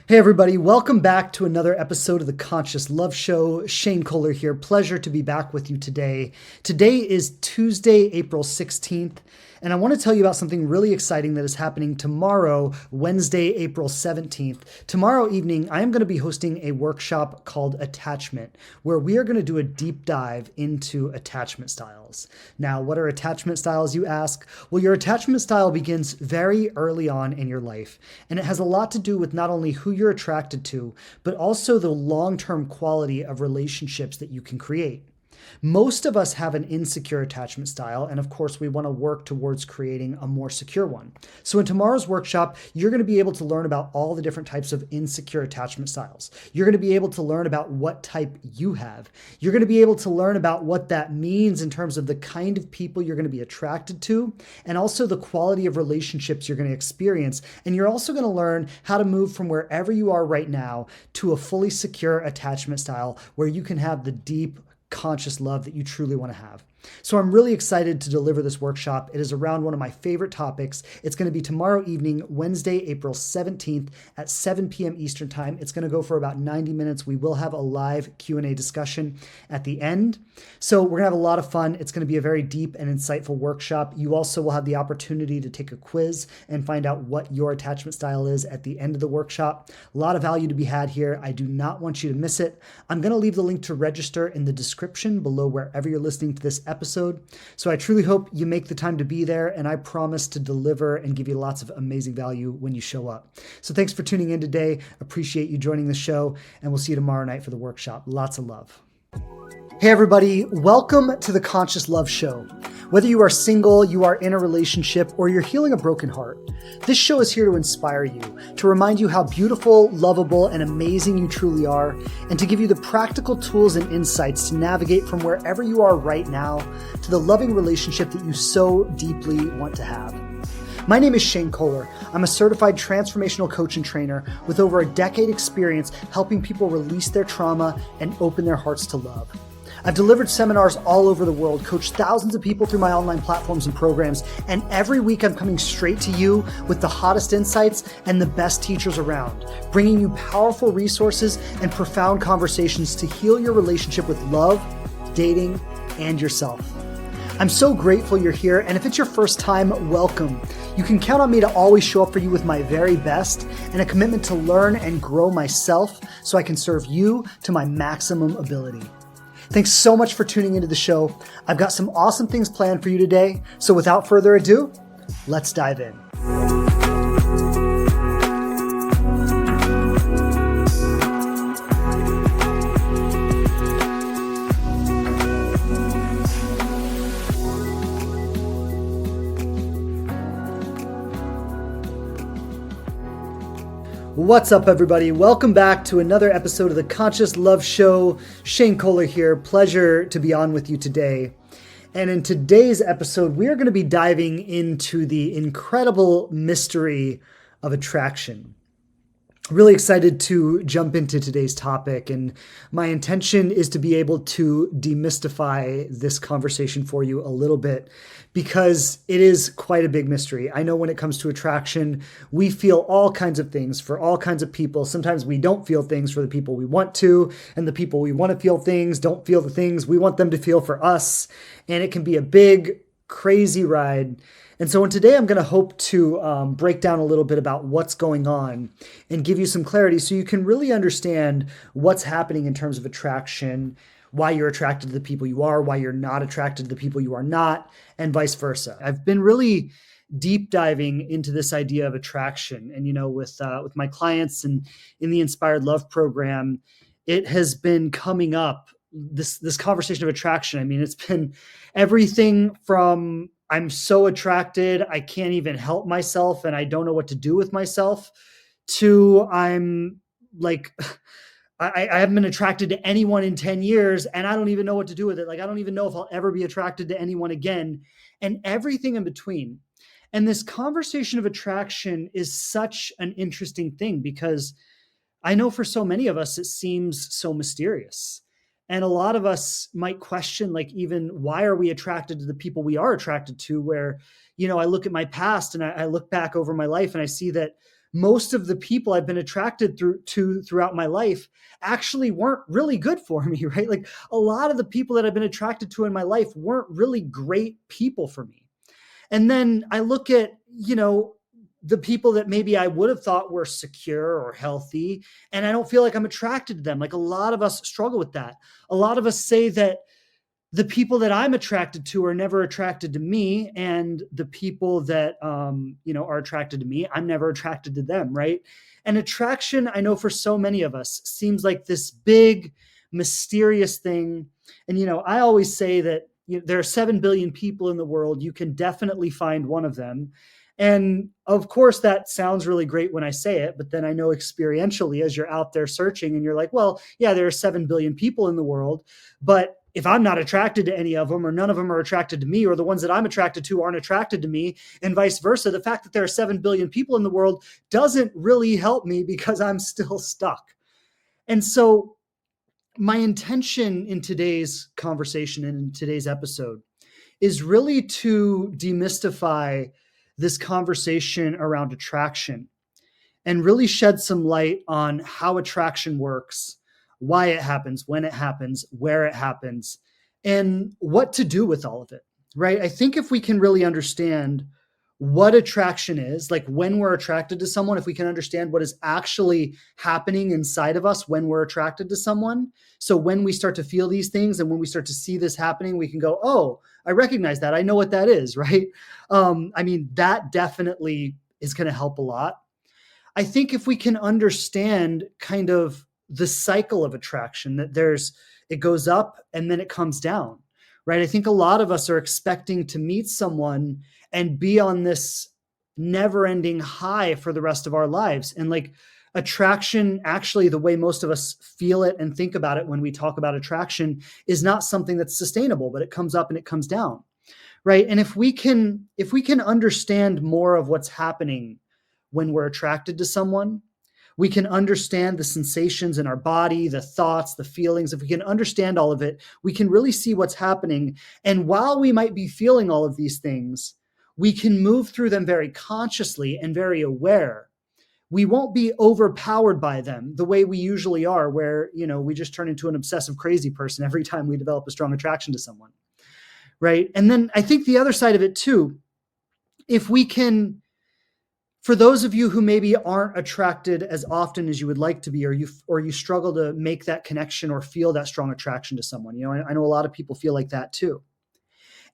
Hey, everybody, welcome back to another episode of the Conscious Love Show. Shane Kohler here. Pleasure to be back with you today. Today is Tuesday, April 16th, and I want to tell you about something really exciting that is happening tomorrow, Wednesday, April 17th. Tomorrow evening, I am going to be hosting a workshop called Attachment, where we are going to do a deep dive into attachment styles. Now, what are attachment styles, you ask? Well, your attachment style begins very early on in your life, and it has a lot to do with not only who you're attracted to, but also the long-term quality of relationships that you can create. Most of us have an insecure attachment style, and of course, we want to work towards creating a more secure one. So in tomorrow's workshop, you're going to be able to learn about all the different types of insecure attachment styles. You're going to be able to learn about what type you have. You're going to be able to learn about what that means in terms of the kind of people you're going to be attracted to, and also the quality of relationships you're going to experience. And you're also going to learn how to move from wherever you are right now to a fully secure attachment style where you can have the deep, conscious love that you truly want to have. So I'm really excited to deliver this workshop. It is around one of my favorite topics. It's going to be tomorrow evening, Wednesday, April 17th at 7 p.m. Eastern Time. It's going to go for about 90 minutes. We will have a live Q&A discussion at the end. So we're going to have a lot of fun. It's going to be a very deep and insightful workshop. You also will have the opportunity to take a quiz and find out what your attachment style is at the end of the workshop. A lot of value to be had here. I do not want you to miss it. I'm going to leave the link to register in the description below wherever you're listening to this episode. So I truly hope you make the time to be there, and I promise to deliver and give you lots of amazing value when you show up. So thanks for tuning in today. Appreciate you joining the show, and we'll see you tomorrow night for the workshop. Lots of love. Hey everybody, welcome to the Conscious Love Show. Whether you are single, you are in a relationship, or you're healing a broken heart, this show is here to inspire you, to remind you how beautiful, lovable, and amazing you truly are, and to give you the practical tools and insights to navigate from wherever you are right now to the loving relationship that you so deeply want to have. My name is Shane Kohler. I'm a certified transformational coach and trainer with over a decade experience helping people release their trauma and open their hearts to love. I've delivered seminars all over the world, coached thousands of people through my online platforms and programs, and every week I'm coming straight to you with the hottest insights and the best teachers around, bringing you powerful resources and profound conversations to heal your relationship with love, dating, and yourself. I'm so grateful you're here, and if it's your first time, welcome. You can count on me to always show up for you with my very best and a commitment to learn and grow myself so I can serve you to my maximum ability. Thanks so much for tuning into the show. I've got some awesome things planned for you today. So without further ado, let's dive in. What's up, everybody? Welcome back to another episode of the Conscious Love Show. Shane Kohler here. Pleasure to be on with you today. And in today's episode, we are going to be diving into the incredible mystery of attraction. Really excited to jump into today's topic, and my intention is to be able to demystify this conversation for you a little bit because it is quite a big mystery. I know when it comes to attraction, we feel all kinds of things for all kinds of people. Sometimes we don't feel things for the people we want to, and the people we want to feel things don't feel the things we want them to feel for us, and it can be a big, crazy ride. And so today I'm going to hope to break down a little bit about what's going on and give you some clarity so you can really understand what's happening in terms of attraction, why you're attracted to the people you are, why you're not attracted to the people you are not, and vice versa. I've been really deep diving into this idea of attraction. And, with my clients and in the Inspired Love program, it has been coming up, this conversation of attraction. I mean, it's been everything from I'm so attracted, I can't even help myself and I don't know what to do with myself, to I'm like, I haven't been attracted to anyone in 10 years and I don't even know what to do with it. Like, I don't even know if I'll ever be attracted to anyone again, and everything in between. And this conversation of attraction is such an interesting thing because I know for so many of us, it seems so mysterious. And a lot of us might question, like, even why are we attracted to the people we are attracted to, where, I look at my past and I look back over my life and I see that most of the people I've been attracted throughout my life actually weren't really good for me, right? Like a lot of the people that I've been attracted to in my life weren't really great people for me. And then I look at, the people that maybe I would have thought were secure or healthy, and I don't feel like I'm attracted to them. Like a lot of us struggle with that. A lot of us say that the people that I'm attracted to are never attracted to me, and the people that are attracted to me, I'm never attracted to them, right? And attraction, I know for so many of us, seems like this big, mysterious thing. And I always say that there are 7 billion people in the world. You can definitely find one of them. And of course, that sounds really great when I say it, but then I know experientially, as you're out there searching, and you're like, well, yeah, there are 7 billion people in the world, but if I'm not attracted to any of them, or none of them are attracted to me, or the ones that I'm attracted to aren't attracted to me, and vice versa, the fact that there are 7 billion people in the world doesn't really help me because I'm still stuck. And so my intention in today's conversation and in today's episode is really to demystify this conversation around attraction and really shed some light on how attraction works, why it happens, when it happens, where it happens, and what to do with all of it, right? I think if we can really understand what attraction is, like when we're attracted to someone, if we can understand what is actually happening inside of us when we're attracted to someone. So when we start to feel these things and when we start to see this happening, we can go, oh, I recognize that. I know what that is, right? That definitely is going to help a lot. I think if we can understand kind of the cycle of attraction, that it goes up and then it comes down, right? I think a lot of us are expecting to meet someone and be on this never ending high for the rest of our lives. And like attraction, actually, the way most of us feel it and think about it when we talk about attraction is not something that's sustainable, but it comes up and it comes down, right? And if we can understand more of what's happening when we're attracted to someone, we can understand the sensations in our body, the thoughts, the feelings. If we can understand all of it, we can really see what's happening. And while we might be feeling all of these things, we can move through them very consciously and very aware. We won't be overpowered by them the way we usually are, where, we just turn into an obsessive crazy person every time we develop a strong attraction to someone, right? And then I think the other side of it too, if we can, for those of you who maybe aren't attracted as often as you would like to be, or you struggle to make that connection or feel that strong attraction to someone, I know a lot of people feel like that too.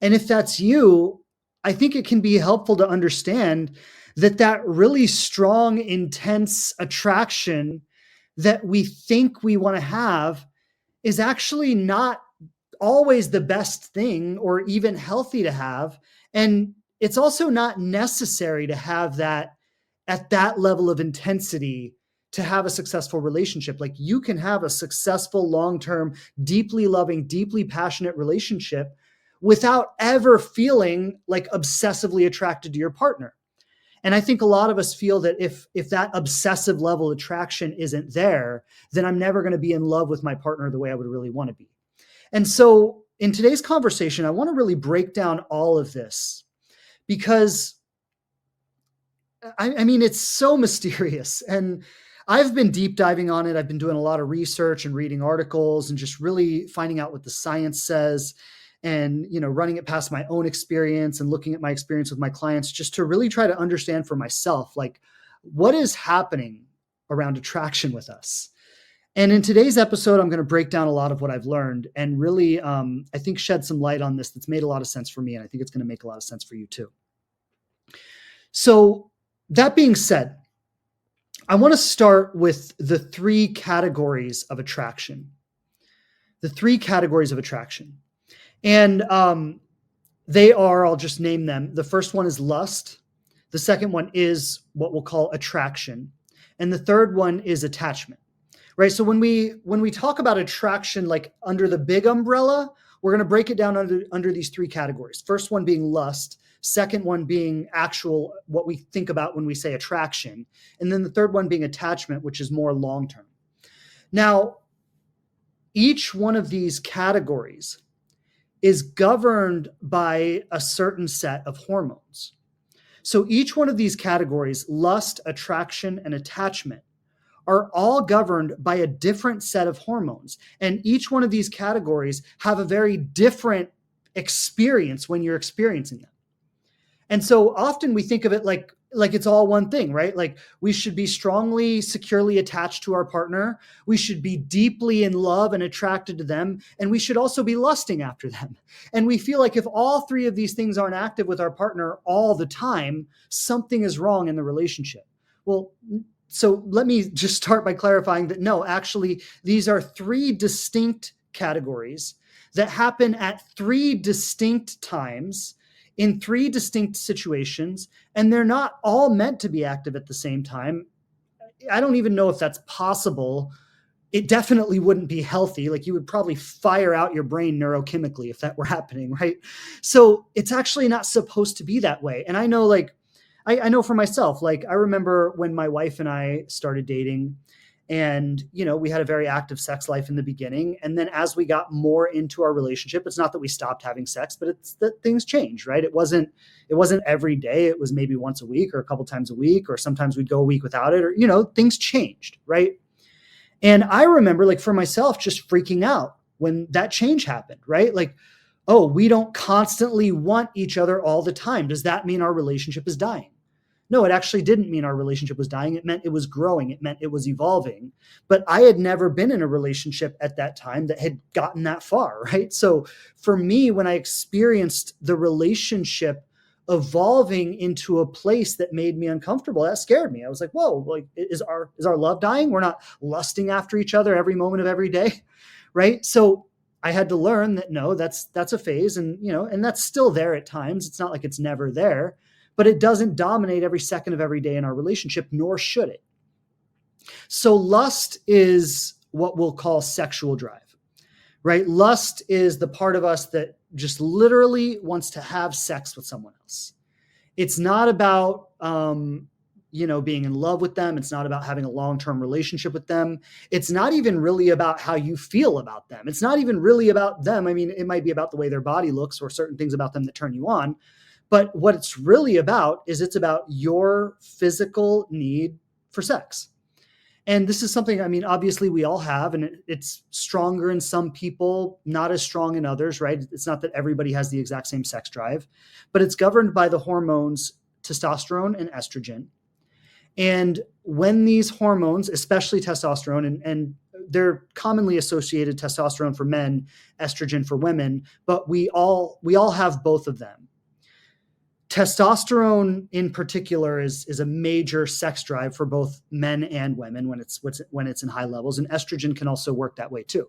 And if that's you, I think it can be helpful to understand that really strong, intense attraction that we think we want to have is actually not always the best thing or even healthy to have. And it's also not necessary to have that at that level of intensity to have a successful relationship. Like you can have a successful, long-term, deeply loving, deeply passionate relationship without ever feeling like obsessively attracted to your partner. And I think a lot of us feel that if that obsessive level of attraction isn't there, then I'm never going to be in love with my partner the way I would really want to be. And so in today's conversation, I want to really break down all of this because it's so mysterious. And I've been deep diving on it. I've been doing a lot of research and reading articles and just really finding out what the science says and, running it past my own experience and looking at my experience with my clients just to really try to understand for myself, like what is happening around attraction with us. And in today's episode, I'm going to break down a lot of what I've learned and really, I think, shed some light on this that's made a lot of sense for me. And I think it's going to make a lot of sense for you too. So that being said, I want to start with the 3 categories of attraction. The 3 categories of attraction. And they are, I'll just name them. The first one is lust. The second one is what we'll call attraction. And the third one is attachment, right? So when we talk about attraction, like under the big umbrella, we're going to break it down under these 3 categories. First one being lust. Second one being actual, what we think about when we say attraction. And then the third one being attachment, which is more long-term. Now, each one of these categories is governed by a certain set of hormones. So each one of these categories, lust, attraction, and attachment, are all governed by a different set of hormones. And each one of these categories have a very different experience when you're experiencing them. And so often we think of it like it's all one thing, right? Like we should be strongly, securely attached to our partner. We should be deeply in love and attracted to them. And we should also be lusting after them. And we feel like if all three of these things aren't active with our partner all the time, something is wrong in the relationship. Well, so let me just start by clarifying that no, actually, these are three distinct categories that happen at three distinct times in three distinct situations, and they're not all meant to be active at the same time. I don't even know if that's possible. It definitely wouldn't be healthy. Like you would probably fire out your brain neurochemically if that were happening, right? So it's actually not supposed to be that way. And I know I know for myself, like I remember when my wife and I started dating and, we had a very active sex life in the beginning. And then as we got more into our relationship, it's not that we stopped having sex, but it's that things changed, right? It wasn't every day. It was maybe once a week or a couple times a week, or sometimes we'd go a week without it, or, things changed, right? And I remember like for myself, just freaking out when that change happened, right? Like, oh, we don't constantly want each other all the time. Does that mean our relationship is dying? No, it actually didn't mean our relationship was dying. It meant it was growing. It meant it was evolving. But I had never been in a relationship at that time that had gotten that far, right? So for me, when I experienced the relationship evolving into a place that made me uncomfortable, that scared me. I was like, whoa, like is our love dying? We're not lusting after each other every moment of every day, right? So I had to learn that no, that's a phase, and and that's still there at times. It's not like it's never there, but it doesn't dominate every second of every day in our relationship, nor should it. So lust is what we'll call sexual drive, right? Lust is the part of us that just literally wants to have sex with someone else. It's not about, being in love with them. It's not about having a long-term relationship with them. It's not even really about how you feel about them. It's not even really about them. I mean, it might be about the way their body looks or certain things about them that turn you on. But what it's really about is it's about your physical need for sex. And this is something, I mean, obviously we all have, and it's stronger in some people, not as strong in others, right? It's not that everybody has the exact same sex drive, but it's governed by the hormones testosterone and estrogen. And when these hormones, especially testosterone, and they're commonly associated, testosterone for men, estrogen for women, but we all have both of them. Testosterone in particular is a major sex drive for both men and women when it's in high levels, and estrogen can also work that way too.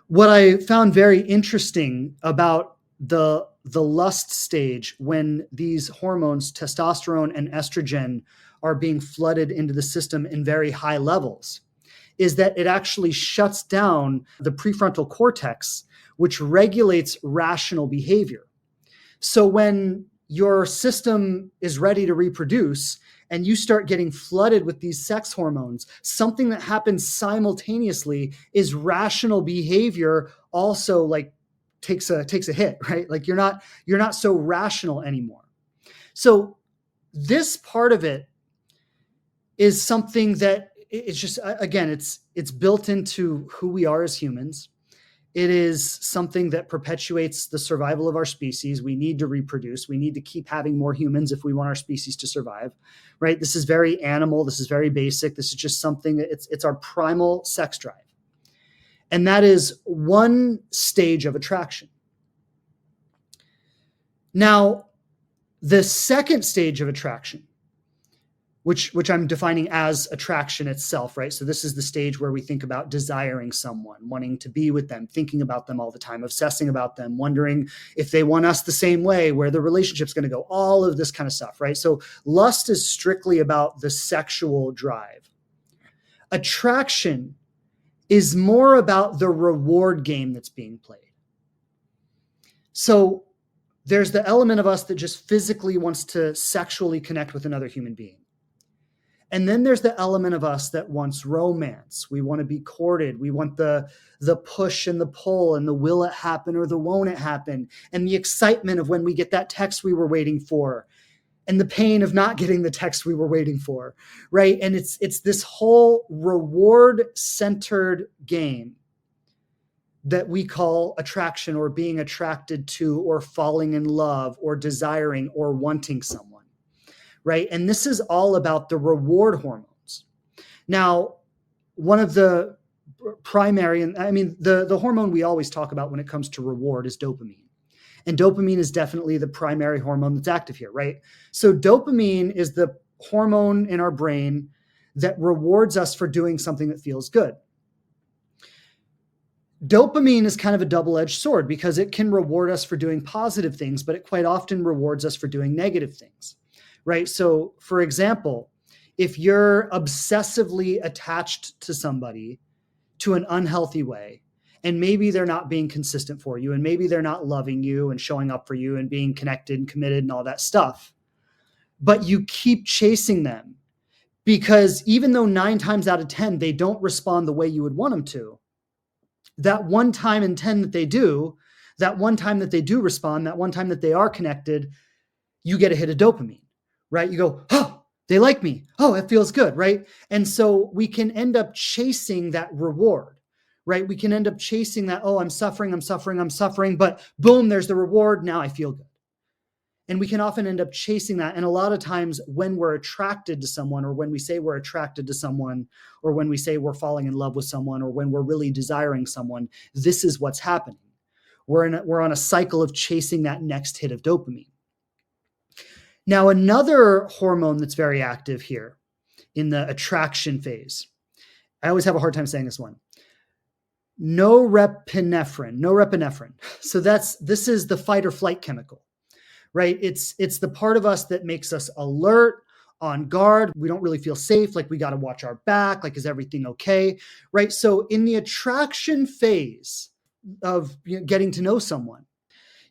What I found very interesting about the lust stage, when these hormones, testosterone and estrogen, are being flooded into the system in very high levels, is that it actually shuts down the prefrontal cortex, which regulates rational behavior. So when your system is ready to reproduce and you start getting flooded with these sex hormones, something that happens simultaneously is rational behavior also like takes a hit, right? Like you're not so rational anymore. So this part of it is something that it's just, again, it's built into who we are as humans. It is something that perpetuates the survival of our species. We need to reproduce. We need to keep having more humans if we want our species to survive, right? This is very animal. This is very basic. This is just something that it's our primal sex drive. And that is one stage of attraction. Now, the second stage of attraction, which I'm defining as attraction itself, right? So this is the stage where we think about desiring someone, wanting to be with them, thinking about them all the time, obsessing about them, wondering if they want us the same way, where the relationship's going to go, all of this kind of stuff, right? So lust is strictly about the sexual drive. Attraction is more about the reward game that's being played. So there's the element of us that just physically wants to sexually connect with another human being. And then there's the element of us that wants romance. We want to be courted. We want the push and the pull and the will it happen or the won't it happen, and the excitement of when we get that text we were waiting for, and the pain of not getting the text we were waiting for, right? And it's this whole reward-centered game that we call attraction, or being attracted to, or falling in love, or desiring, or wanting someone, right? And this is all about the reward hormones. Now, one of the primary, and I mean, the hormone we always talk about when it comes to reward is dopamine. And dopamine is definitely the primary hormone that's active here, right? So dopamine is the hormone in our brain that rewards us for doing something that feels good. Dopamine is kind of a double-edged sword because it can reward us for doing positive things, but it quite often rewards us for doing negative things, right? So, for example, if you're obsessively attached to somebody to an unhealthy way, and maybe they're not being consistent for you, and maybe they're not loving you and showing up for you and being connected and committed and all that stuff, but you keep chasing them because even though 9 times out of 10 they don't respond the way you would want them to, that one time in 10 that they do, that one time that they do respond, that one time that they are connected, you get a hit of dopamine, right? You go, oh, they like me. Oh, it feels good, right? And so we can end up chasing that reward, right? We can end up chasing that, oh, I'm suffering, but boom, there's the reward. Now I feel good. And we can often end up chasing that. And a lot of times when we're attracted to someone, or when we say we're attracted to someone, or when we say we're falling in love with someone, or when we're really desiring someone, this is what's happening. We're on a cycle of chasing that next hit of dopamine. Now, another hormone that's very active here in the attraction phase, I always have a hard time saying this one, norepinephrine. So this is the fight or flight chemical, right? It's the part of us that makes us alert, on guard. We don't really feel safe. Like we got to watch our back. Like, is everything okay? Right. So in the attraction phase of getting to know someone,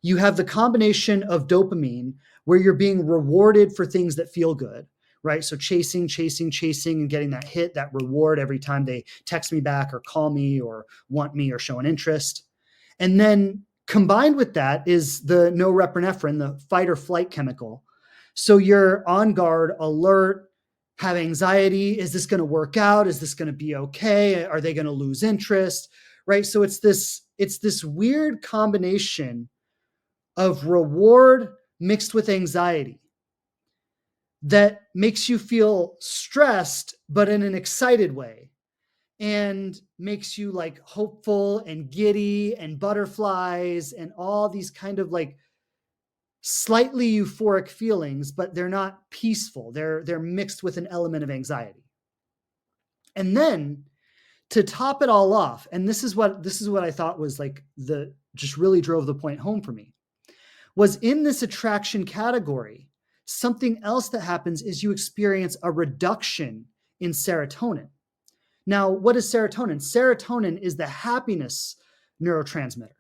you have the combination of dopamine where you're being rewarded for things that feel good, right? So chasing, and getting that hit, that reward every time they text me back or call me or want me or show an interest. And then combined with that is the norepinephrine, the fight or flight chemical. So you're on guard, alert, have anxiety. Is this going to work out? Is this going to be okay? Are they going to lose interest? Right? So it's this weird combination of reward mixed with anxiety that makes you feel stressed, but in an excited way, and makes you like hopeful and giddy and butterflies and all these kind of like slightly euphoric feelings, but they're not peaceful. They're mixed with an element of anxiety. And then to top it all off, and this is what I thought was like just really drove the point home for me, was in this attraction category, something else that happens is you experience a reduction in serotonin. Now, what is serotonin? Serotonin is the happiness neurotransmitter,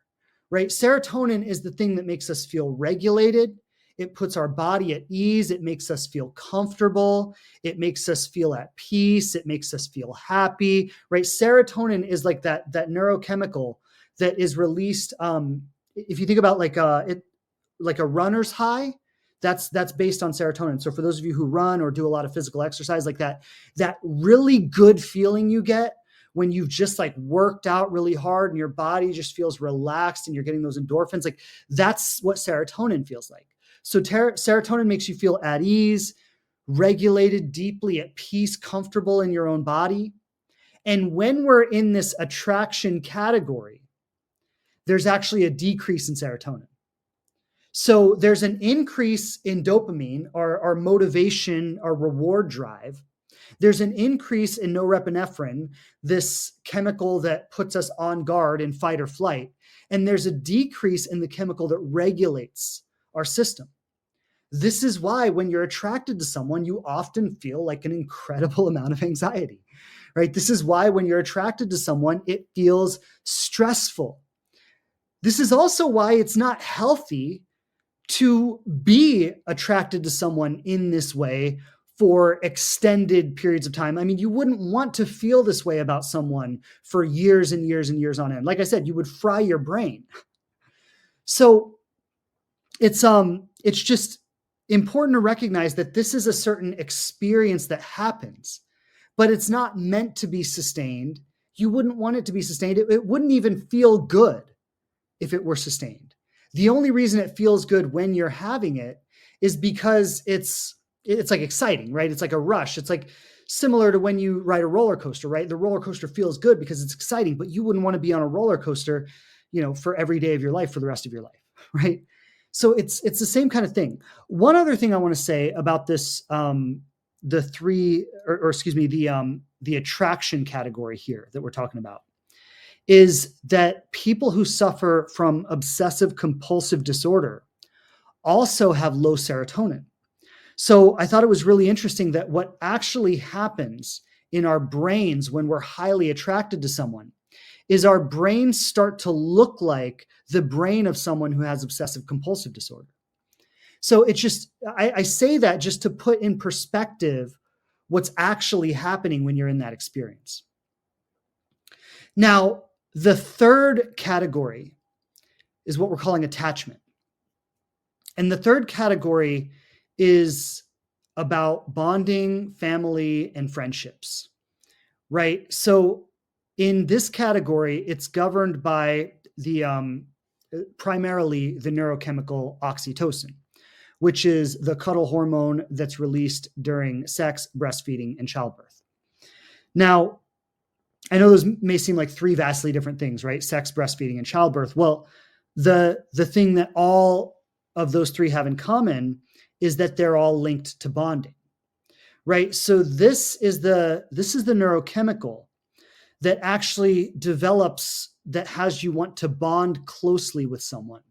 right? Serotonin is the thing that makes us feel regulated. It puts our body at ease. It makes us feel comfortable. It makes us feel at peace. It makes us feel happy, right? Serotonin is like that neurochemical that is released. If you think about like a runner's high, that's based on serotonin. So for those of you who run or do a lot of physical exercise, like that really good feeling you get when you've just like worked out really hard and your body just feels relaxed and you're getting those endorphins, like that's what serotonin feels like. So serotonin makes you feel at ease, regulated, deeply at peace, comfortable in your own body. And when we're in this attraction category, there's actually a decrease in serotonin. So there's an increase in dopamine, our motivation, our reward drive. There's an increase in norepinephrine, this chemical that puts us on guard in fight or flight. And there's a decrease in the chemical that regulates our system. This is why when you're attracted to someone, you often feel like an incredible amount of anxiety, right? This is why when you're attracted to someone, it feels stressful. This is also why it's not healthy to be attracted to someone in this way for extended periods of time. I mean, you wouldn't want to feel this way about someone for years and years and years on end. Like I said, you would fry your brain. So it's just important to recognize that this is a certain experience that happens, but it's not meant to be sustained. You wouldn't want it to be sustained. It wouldn't even feel good if it were sustained. The only reason it feels good when you're having it is because it's like exciting, right? It's like a rush. It's like similar to when you ride a roller coaster, right? The roller coaster feels good because it's exciting, but you wouldn't want to be on a roller coaster, for every day of your life for the rest of your life, right? So it's the same kind of thing. One other thing I want to say about this, the attraction category here that we're talking about, is that people who suffer from obsessive compulsive disorder also have low serotonin. So I thought it was really interesting that what actually happens in our brains when we're highly attracted to someone is our brains start to look like the brain of someone who has obsessive compulsive disorder. So it's just, I say that just to put in perspective what's actually happening when you're in that experience. Now, the third category is what we're calling attachment. And the third category is about bonding, family, and friendships, right? So in this category, it's governed by the primarily the neurochemical oxytocin, which is the cuddle hormone that's released during sex, breastfeeding, and childbirth. Now, I know those may seem like three vastly different things, right? Sex, breastfeeding, and childbirth. Well, the thing that all of those three have in common is that they're all linked to bonding, right? So this is the neurochemical that actually develops, that has you want to bond closely with someone.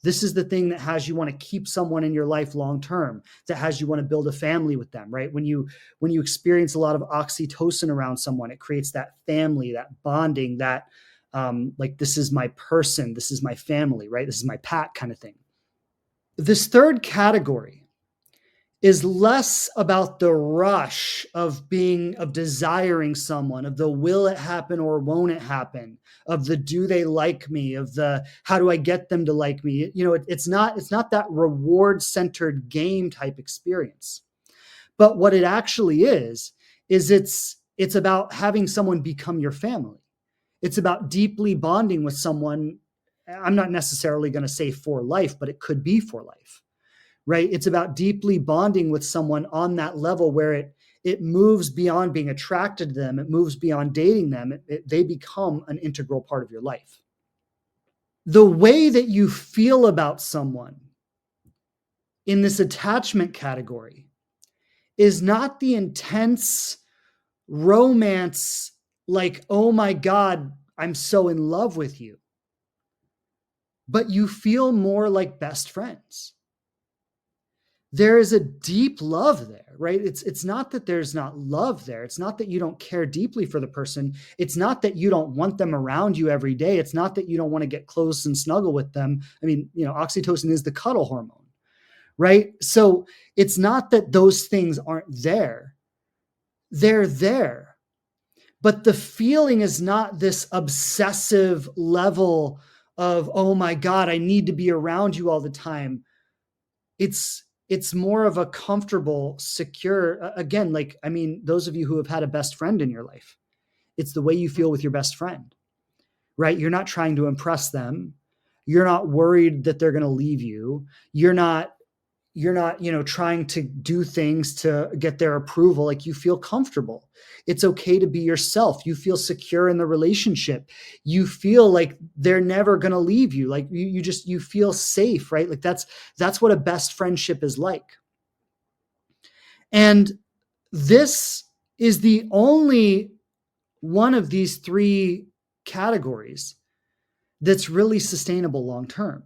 This is the thing that has you want to keep someone in your life long term, that has you want to build a family with them, right? When you experience a lot of oxytocin around someone, it creates that family, that bonding, that like, this is my person, this is my family, right? This is my pack kind of thing. This third category is less about the rush of desiring someone, of the will it happen or won't it happen, of the do they like me, of the how do I get them to like me. It's not that reward centered game type experience. But what it actually is it's about having someone become your family. It's about deeply bonding with someone. I'm not necessarily going to say for life, but it could be for life. Right? It's about deeply bonding with someone on that level where it moves beyond being attracted to them. It moves beyond dating them. They become an integral part of your life. The way that you feel about someone in this attachment category is not the intense romance, like, oh my God, I'm so in love with you. But you feel more like best friends. There is a deep love there, right? It's not that there's not love there. It's not that you don't care deeply for the person. It's not that you don't want them around you every day. It's not that you don't want to get close and snuggle with them. I mean, oxytocin is the cuddle hormone, right? So it's not that those things aren't there. They're there. But the feeling is not this obsessive level of, oh my God, I need to be around you all the time. It's more of a comfortable, secure, again, those of you who have had a best friend in your life, it's the way you feel with your best friend, right? You're not trying to impress them. You're not worried that they're going to leave you. You're not, trying to do things to get their approval. Like, you feel comfortable. It's okay to be yourself. You feel secure in the relationship. You feel like they're never going to leave you. Like, you feel safe, right? Like, that's what a best friendship is like. And this is the only one of these three categories that's really sustainable long-term.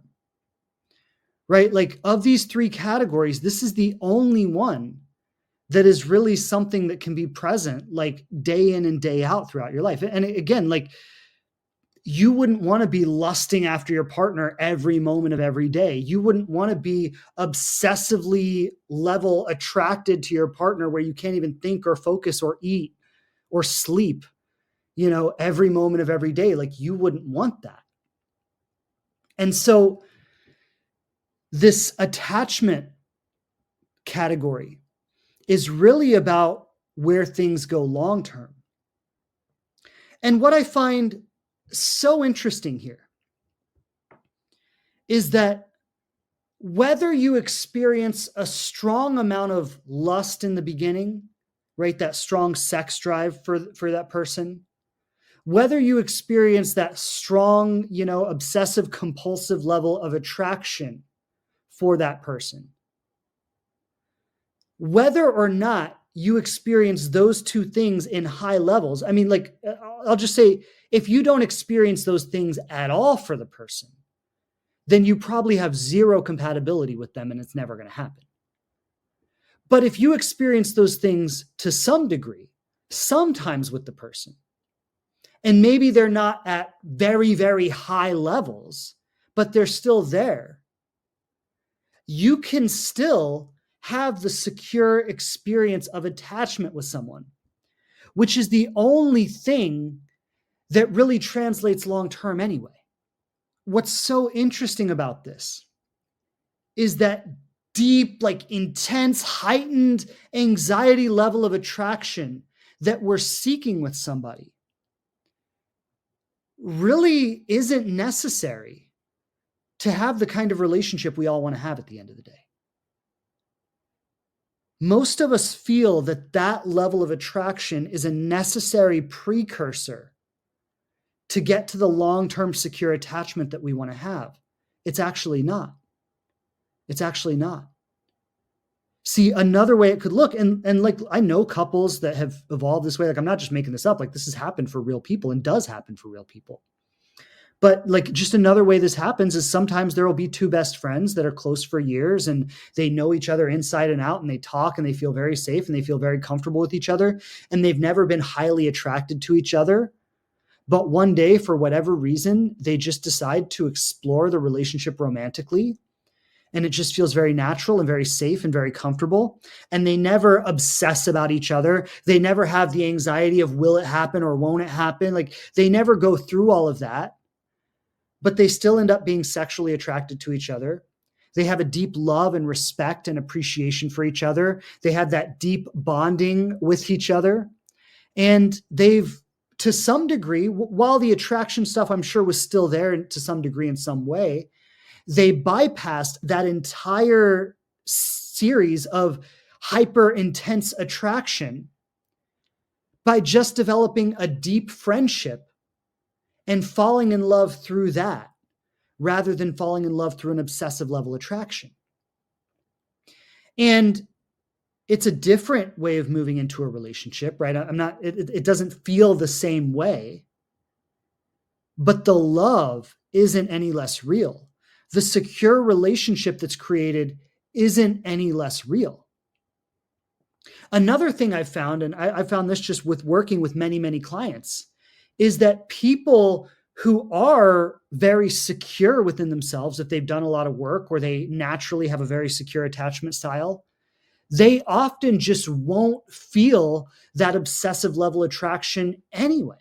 Right? Like, of these three categories, this is the only one that is really something that can be present, like, day in and day out throughout your life. And again, like, You wouldn't want to be lusting after your partner every moment of every day. You wouldn't want to be obsessively level attracted to your partner where you can't even think or focus or eat or sleep, every moment of every day. Like, you wouldn't want that. And so this attachment category is really about where things go long term. And what I find so interesting here is that whether you experience a strong amount of lust in the beginning, right, that strong sex drive for that person, whether you experience that strong, obsessive compulsive level of attraction for that person, whether or not you experience those two things in high levels. I mean, like, I'll just say, if you don't experience those things at all for the person, then you probably have zero compatibility with them and it's never going to happen. But if you experience those things to some degree, sometimes with the person, and maybe they're not at very, very high levels, but they're still there, you can still have the secure experience of attachment with someone, which is the only thing that really translates long term anyway. What's so interesting about this is that deep, like intense, heightened anxiety level of attraction that we're seeking with somebody really isn't necessary to have the kind of relationship we all want to have at the end of the day. Most of us feel that that level of attraction is a necessary precursor to get to the long-term secure attachment that we want to have. It's actually not. It's actually not. See, another way it could look, and like, I know couples that have evolved this way. Like, I'm not just making this up. Like, this has happened for real people and does happen for real people. But like, just another way this happens is sometimes there will be two best friends that are close for years and they know each other inside and out and they talk and they feel very safe and they feel very comfortable with each other and they've never been highly attracted to each other. But one day, for whatever reason, they just decide to explore the relationship romantically. And it just feels very natural and very safe and very comfortable. And they never obsess about each other. They never have the anxiety of, will it happen or won't it happen? Like, they never go through all of that, but they still end up being sexually attracted to each other. They have a deep love and respect and appreciation for each other. They have that deep bonding with each other. And they've, to some degree, while the attraction stuff I'm sure was still there to some degree in some way, they bypassed that entire series of hyper intense attraction by just developing a deep friendship and falling in love through that, rather than falling in love through an obsessive level attraction. And it's a different way of moving into a relationship, right? It doesn't feel the same way, but the love isn't any less real. The secure relationship that's created isn't any less real. Another thing I've found, and I found this just with working with many, many clients, is that people who are very secure within themselves, if they've done a lot of work or they naturally have a very secure attachment style, they often just won't feel that obsessive level attraction anyway.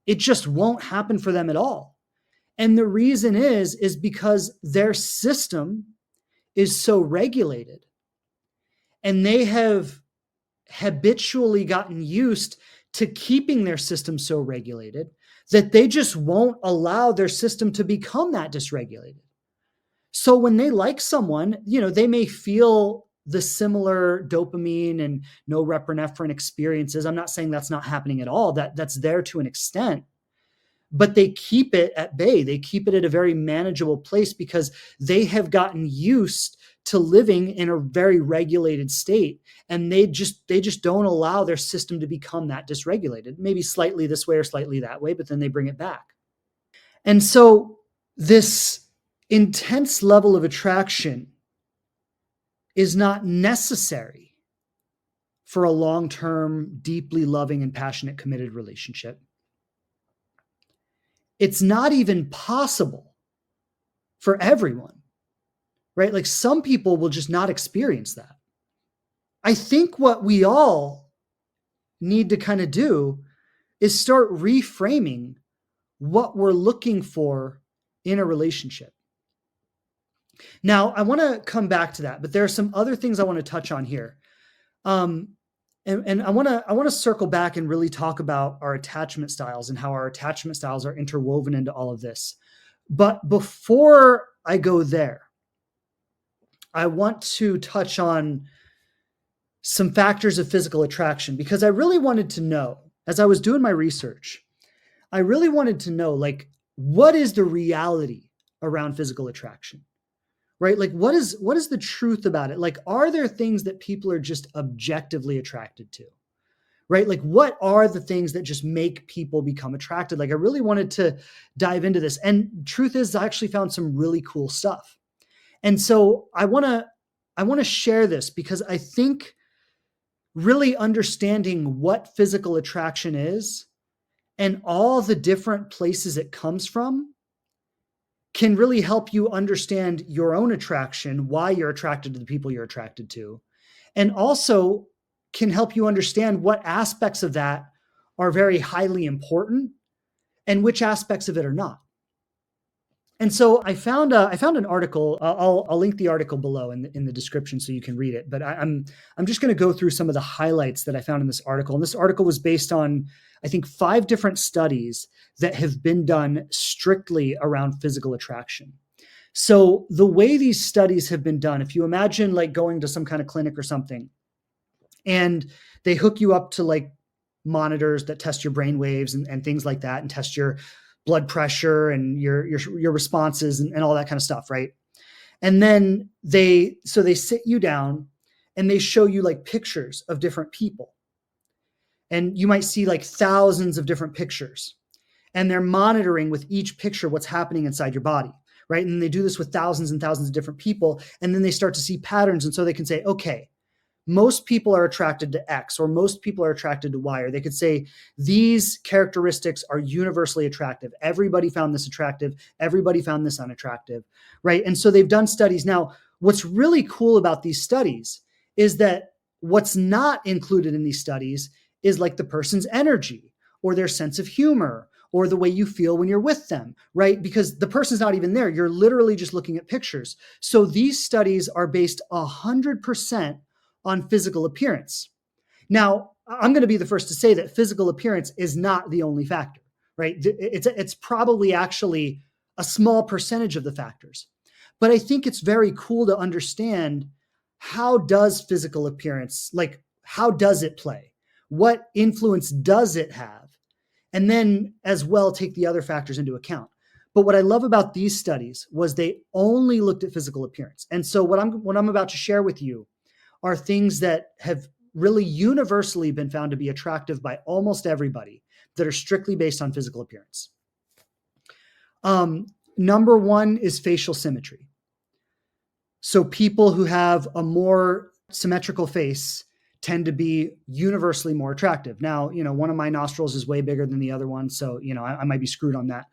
It just won't happen for them at all. And the reason is because their system is so regulated and they have habitually gotten used to keeping their system so regulated that they just won't allow their system to become that dysregulated. So when they like someone, they may feel the similar dopamine and norepinephrine experiences. I'm not saying that's not happening at all. That's there to an extent. But they keep it at bay. They keep it at a very manageable place because they have gotten used to living in a very regulated state. And they just don't allow their system to become that dysregulated, maybe slightly this way or slightly that way, but then they bring it back. And so this intense level of attraction is not necessary for a long-term, deeply loving and passionate, committed relationship. it's not even possible for everyone, right? Like some people will just not experience that. I think what we all need to kind of do is start reframing what we're looking for in a relationship. Now, I want to come back to that, but there are some other things I want to touch on here. Um, and I want to circle back and really talk about our attachment styles and how our attachment styles are interwoven into all of this. But before I go there, I want to touch on some factors of physical attraction, because I really wanted to know, as I was doing my research, I really wanted to know, like, what is the reality around physical attraction, right? Like, what is the truth about it? Like, are there things that people are just objectively attracted to, right? Like, what are the things that just make people become attracted? Like, I really wanted to dive into this. And truth is, I actually found some really cool stuff. And so I want to share this because I think really understanding what physical attraction is and all the different places it comes from can really help you understand your own attraction, why you're attracted to the people you're attracted to, and also can help you understand what aspects of that are very highly important and which aspects of it are not. And so I found an article. I'll link the article below in the description so you can read it. But I'm just going to go through some of the highlights that I found in this article. And this article was based on, I think, 5 different studies that have been done strictly around physical attraction. So the way these studies have been done, if you imagine like going to some kind of clinic or something, and they hook you up to like monitors that test your brain waves and things like that, and test your blood pressure and your responses and all that kind of stuff, right? And then they sit you down and they show you like pictures of different people. And you might see like thousands of different pictures. And they're monitoring with each picture what's happening inside your body, right? And they do this with thousands and thousands of different people. And then they start to see patterns. And so they can say, okay, most people are attracted to X, or most people are attracted to Y, or they could say these characteristics are universally attractive. Everybody found this attractive. Everybody found this unattractive, right? And so they've done studies. Now, what's really cool about these studies is that what's not included in these studies is like the person's energy or their sense of humor or the way you feel when you're with them, right? Because the person's not even there. You're literally just looking at pictures. So these studies are based 100% on physical appearance. Now, I'm going to be the first to say that physical appearance is not the only factor, right? It's probably actually a small percentage of the factors. But I think it's very cool to understand, how does physical appearance, like, how does it play? What influence does it have? And then as well, take the other factors into account. But what I love about these studies was they only looked at physical appearance. And so what I'm about to share with you are things that have really universally been found to be attractive by almost everybody, that are strictly based on physical appearance. Number 1 is facial symmetry. So people who have a more symmetrical face tend to be universally more attractive. Now, one of my nostrils is way bigger than the other one, so I might be screwed on that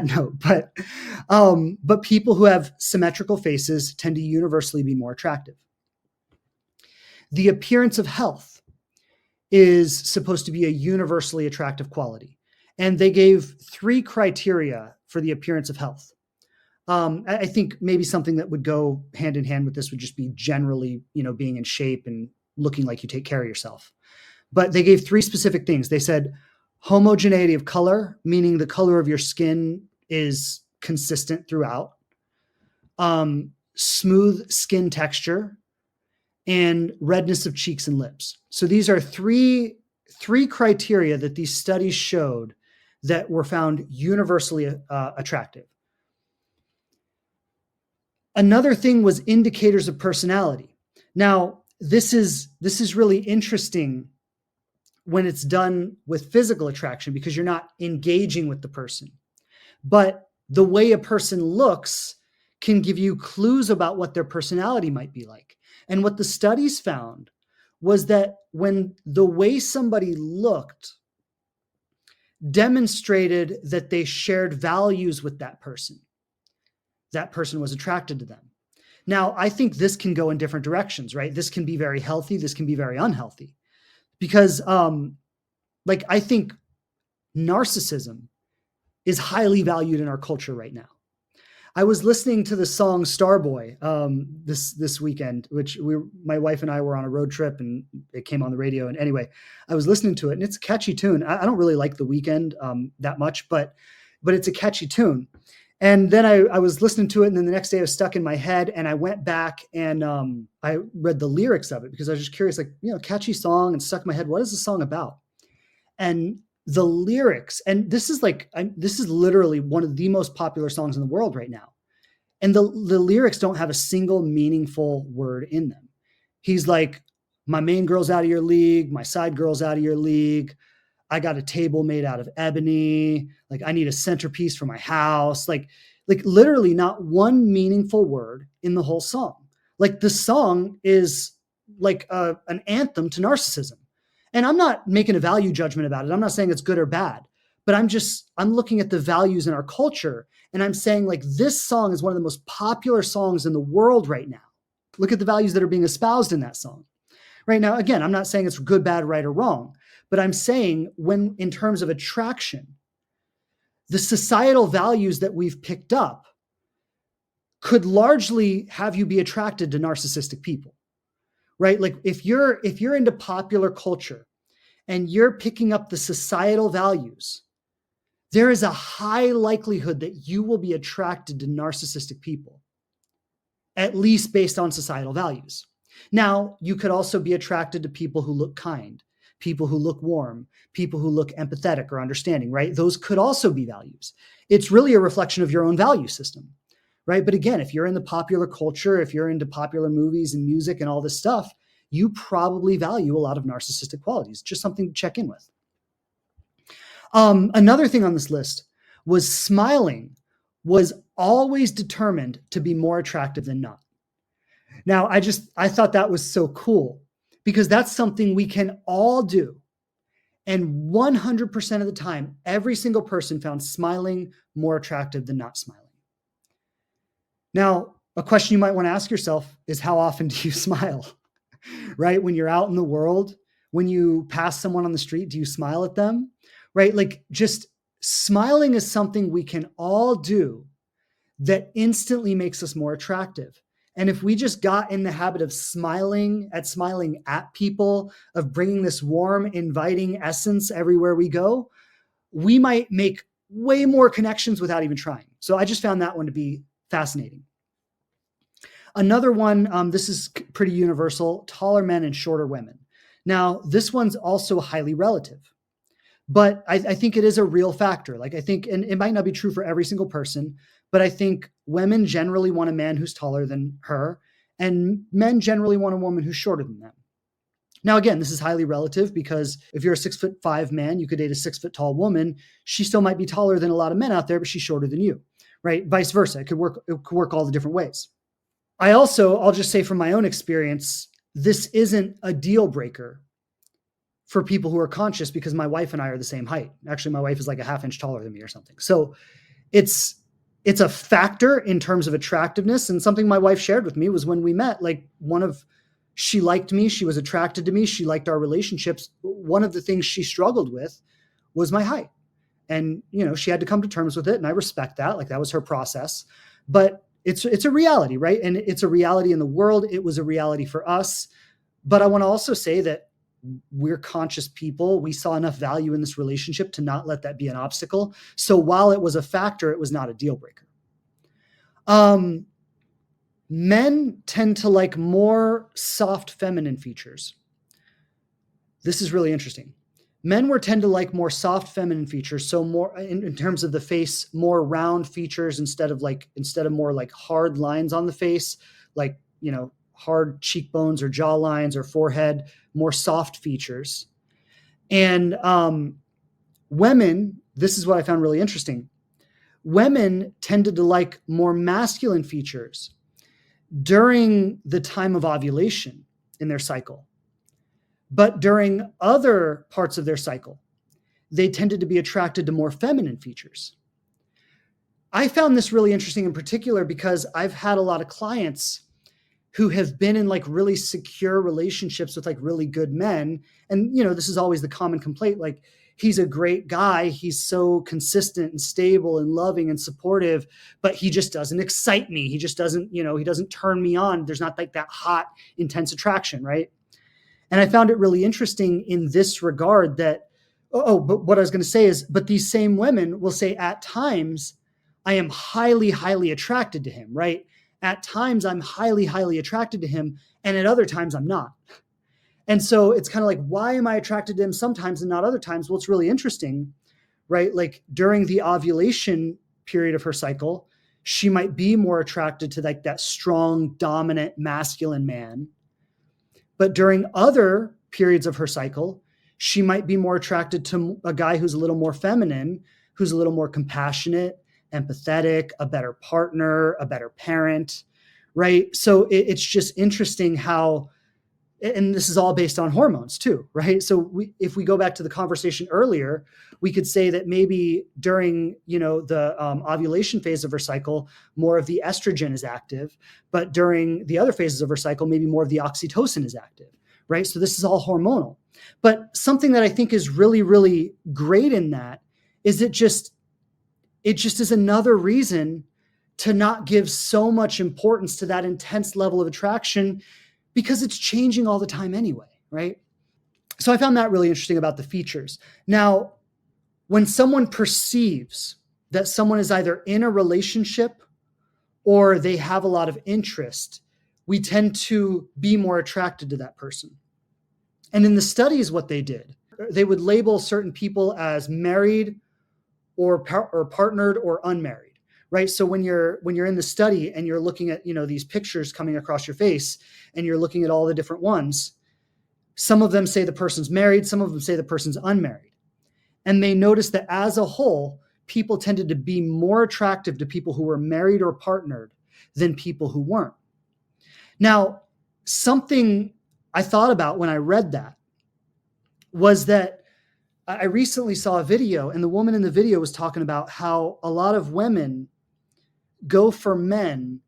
note. But people who have symmetrical faces tend to universally be more attractive. The appearance of health is supposed to be a universally attractive quality. And they gave 3 criteria for the appearance of health. I think maybe something that would go hand in hand with this would just be generally, being in shape and looking like you take care of yourself. But they gave 3 specific things. They said homogeneity of color, meaning the color of your skin is consistent throughout. Smooth skin texture, and redness of cheeks and lips. So these are three criteria that these studies showed that were found universally attractive. Another thing was indicators of personality. Now, this is really interesting when it's done with physical attraction, because you're not engaging with the person. But the way a person looks can give you clues about what their personality might be like. And what the studies found was that when the way somebody looked demonstrated that they shared values with that person. That person was attracted to them. Now, I think this can go in different directions, right? This can be very healthy. This can be very unhealthy because, I think narcissism is highly valued in our culture right now. I was listening to the song Starboy this weekend, which my wife and I were on a road trip and it came on the radio. And anyway, I was listening to it and it's a catchy tune. I don't really like The Weeknd that much, but it's a catchy tune. And then I was listening to it, and then the next day I was stuck in my head, and I went back and I read the lyrics of it because I was just curious, like, catchy song and stuck in my head. What is the song about? And the lyrics, and this is literally one of the most popular songs in the world right now. And the lyrics don't have a single meaningful word in them. He's like, my main girl's out of your league. My side girl's out of your league. I got a table made out of ebony. Like, I need a centerpiece for my house. Like literally not one meaningful word in the whole song. Like, the song is like an anthem to narcissism. And I'm not making a value judgment about it. I'm not saying it's good or bad, but I'm looking at the values in our culture. And I'm saying, like, this song is one of the most popular songs in the world right now. Look at the values that are being espoused in that song. Right now, again, I'm not saying it's good, bad, right, or wrong. But I'm saying, when in terms of attraction, the societal values that we've picked up could largely have you be attracted to narcissistic people, right? Like, if you're into popular culture and you're picking up the societal values, there is a high likelihood that you will be attracted to narcissistic people, at least based on societal values. Now, you could also be attracted to people who look kind, people who look warm, people who look empathetic or understanding, right? Those could also be values. It's really a reflection of your own value system, right? But again, if you're in the popular culture, if you're into popular movies and music and all this stuff, you probably value a lot of narcissistic qualities. Just something to check in with. Another thing on this list was smiling was always determined to be more attractive than not. Now, I thought that was so cool because that's something we can all do. And 100% of the time, every single person found smiling more attractive than not smiling. Now, a question you might want to ask yourself is, how often do you smile? Right? When you're out in the world, when you pass someone on the street, do you smile at them? Right? Like, just smiling is something we can all do that instantly makes us more attractive. And if we just got in the habit of smiling at people, of bringing this warm, inviting essence everywhere we go, we might make way more connections without even trying. So I just found that one to be fascinating. Another one, this is pretty universal: taller men and shorter women. Now, this one's also highly relative, but I think it is a real factor. Like, I think, and it might not be true for every single person, but I think women generally want a man who's taller than her, and men generally want a woman who's shorter than them. Now, again, this is highly relative because if you're a 6'5" man, you could date a 6 foot tall woman. She still might be taller than a lot of men out there, but she's shorter than you, right? Vice versa. It could work all the different ways. I'll just say from my own experience, this isn't a deal breaker for people who are conscious, because my wife and I are the same height. Actually, my wife is like a half inch taller than me or something. So it's a factor in terms of attractiveness. And something my wife shared with me was, when we met, like, she liked me, she was attracted to me, she liked our relationships. One of the things she struggled with was my height. And, she had to come to terms with it. And I respect that. Like, that was her process. But it's a reality, right? And it's a reality in the world. It was a reality for us. But I want to also say that we're conscious people. We saw enough value in this relationship to not let that be an obstacle. So while it was a factor, it was not a deal breaker. Men tend to like more soft feminine features. This is really interesting. Men tend to like more soft feminine features. So more in terms of the face, more round features instead of more like hard lines on the face, like, hard cheekbones or jaw lines or forehead, more soft features. And women, this is what I found really interesting. Women tended to like more masculine features during the time of ovulation in their cycle. But during other parts of their cycle, they tended to be attracted to more feminine features. I found this really interesting in particular because I've had a lot of clients who have been in like really secure relationships with like really good men. And, this is always the common complaint. Like, he's a great guy. He's so consistent and stable and loving and supportive, but he just doesn't excite me. He just doesn't, he doesn't turn me on. There's not like that hot, intense attraction. Right. And I found it really interesting in this regard that, but what I was going to say is, but these same women will say at times, I am highly, highly attracted to him, right? At times I'm highly, highly attracted to him. And at other times I'm not. And so it's kind of like, why am I attracted to him sometimes and not other times? Well, it's really interesting, right? Like during the ovulation period of her cycle, she might be more attracted to like that strong, dominant, masculine man. But during other periods of her cycle, she might be more attracted to a guy who's a little more feminine, who's a little more compassionate, empathetic, a better partner, a better parent, right? So it's just interesting how, and this is all based on hormones too, right? So if we go back to the conversation earlier, we could say that maybe during, the ovulation phase of her cycle, more of the estrogen is active, but during the other phases of her cycle, maybe more of the oxytocin is active, right? So this is all hormonal. But something that I think is really, really great in that is it just is another reason to not give so much importance to that intense level of attraction, because it's changing all the time anyway, right? So I found that really interesting about the features. Now, when someone perceives that someone is either in a relationship or they have a lot of interest, we tend to be more attracted to that person. And in the studies, what they did, they would label certain people as married or partnered or unmarried, right? So when you're in the study and you're looking at, these pictures coming across your face and you're looking at all the different ones, some of them say the person's married, some of them say the person's unmarried. And they noticed that as a whole, people tended to be more attractive to people who were married or partnered than people who weren't. Now, something I thought about when I read that was that I recently saw a video, and the woman in the video was talking about how a lot of women go for men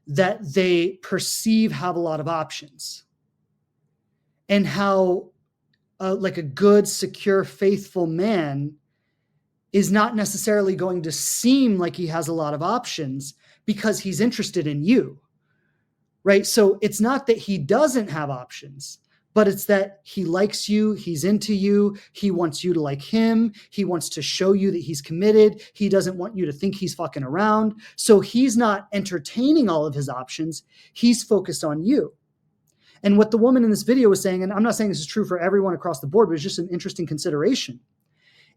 that they perceive have a lot of options, and how like a good, secure, faithful man is not necessarily going to seem like he has a lot of options because he's interested in you, right? So it's not that he doesn't have options, but it's that he likes you, he's into you, he wants you to like him, he wants to show you that he's committed, he doesn't want you to think he's fucking around. So he's not entertaining all of his options, he's focused on you. And what the woman in this video was saying, and I'm not saying this is true for everyone across the board, but it's just an interesting consideration,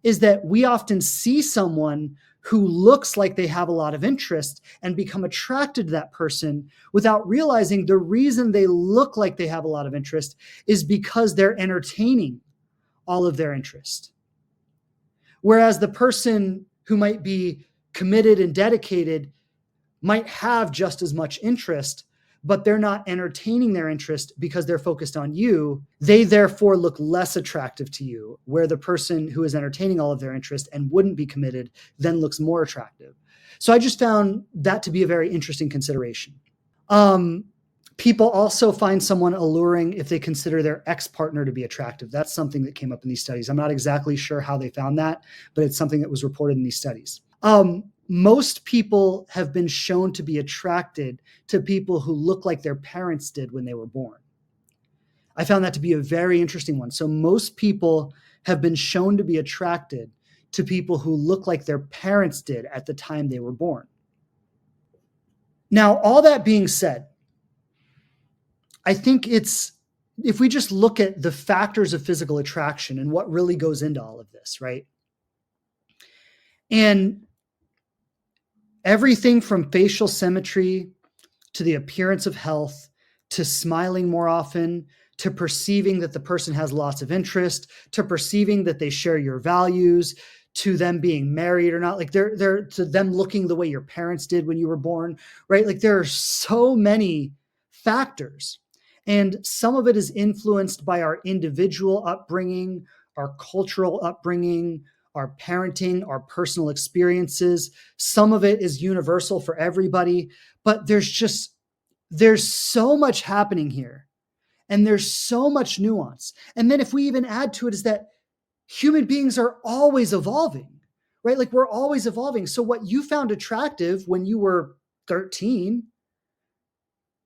is that we often see someone who looks like they have a lot of interest and become attracted to that person without realizing the reason they look like they have a lot of interest is because they're entertaining all of their interest. Whereas the person who might be committed and dedicated might have just as much interest, but they're not entertaining their interest because they're focused on you. They therefore look less attractive to you, where the person who is entertaining all of their interest and wouldn't be committed then looks more attractive. So I just found that to be a very interesting consideration. People also find someone alluring if they consider their ex-partner to be attractive. That's something that came up in these studies. I'm not exactly sure how they found that, but it's something that was reported in these studies. Most people have been shown to be attracted to people who look like their parents did when they were born. I found that to be a very interesting one. So most people have been shown to be attracted to people who look like their parents did at the time they were born. Now, all that being said, I think if we just look at the factors of physical attraction and what really goes into all of this, right? And everything from facial symmetry to the appearance of health, to smiling more often, to perceiving that the person has lots of interest, to perceiving that they share your values, to them being married or not, like they're to them looking the way your parents did when you were born, right? Like there are so many factors, and some of it is influenced by our individual upbringing, our cultural upbringing, our parenting, our personal experiences. Some of it is universal for everybody, but there's so much happening here, and there's so much nuance. And then if we even add to it is that human beings are always evolving, right? Like we're always evolving. So what you found attractive when you were 13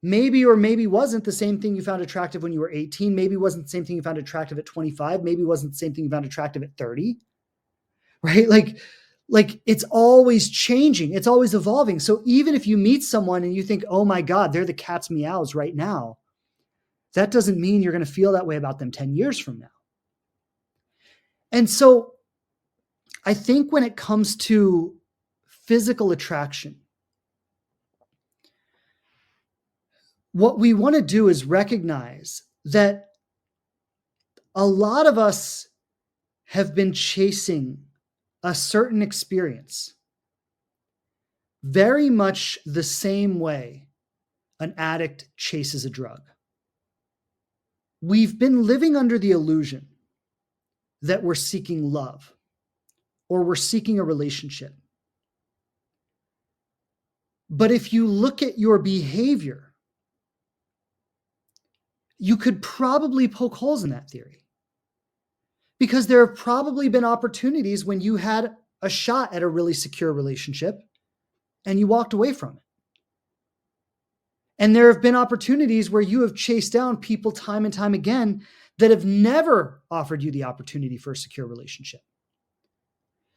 maybe or maybe wasn't the same thing you found attractive when you were 18, maybe wasn't the same thing you found attractive at 25, maybe wasn't the same thing you found attractive at 30, right? Like it's always changing, it's always evolving. So even if you meet someone and you think, oh my God, they're the cat's meows right now, that doesn't mean you're going to feel that way about them 10 years from now. And so I think when it comes to physical attraction, what we want to do is recognize that a lot of us have been chasing a certain experience very much the same way an addict chases a drug. We've been living under the illusion that we're seeking love or we're seeking a relationship. But if you look at your behavior, you could probably poke holes in that theory, because there have probably been opportunities when you had a shot at a really secure relationship and you walked away from it. And there have been opportunities where you have chased down people time and time again that have never offered you the opportunity for a secure relationship.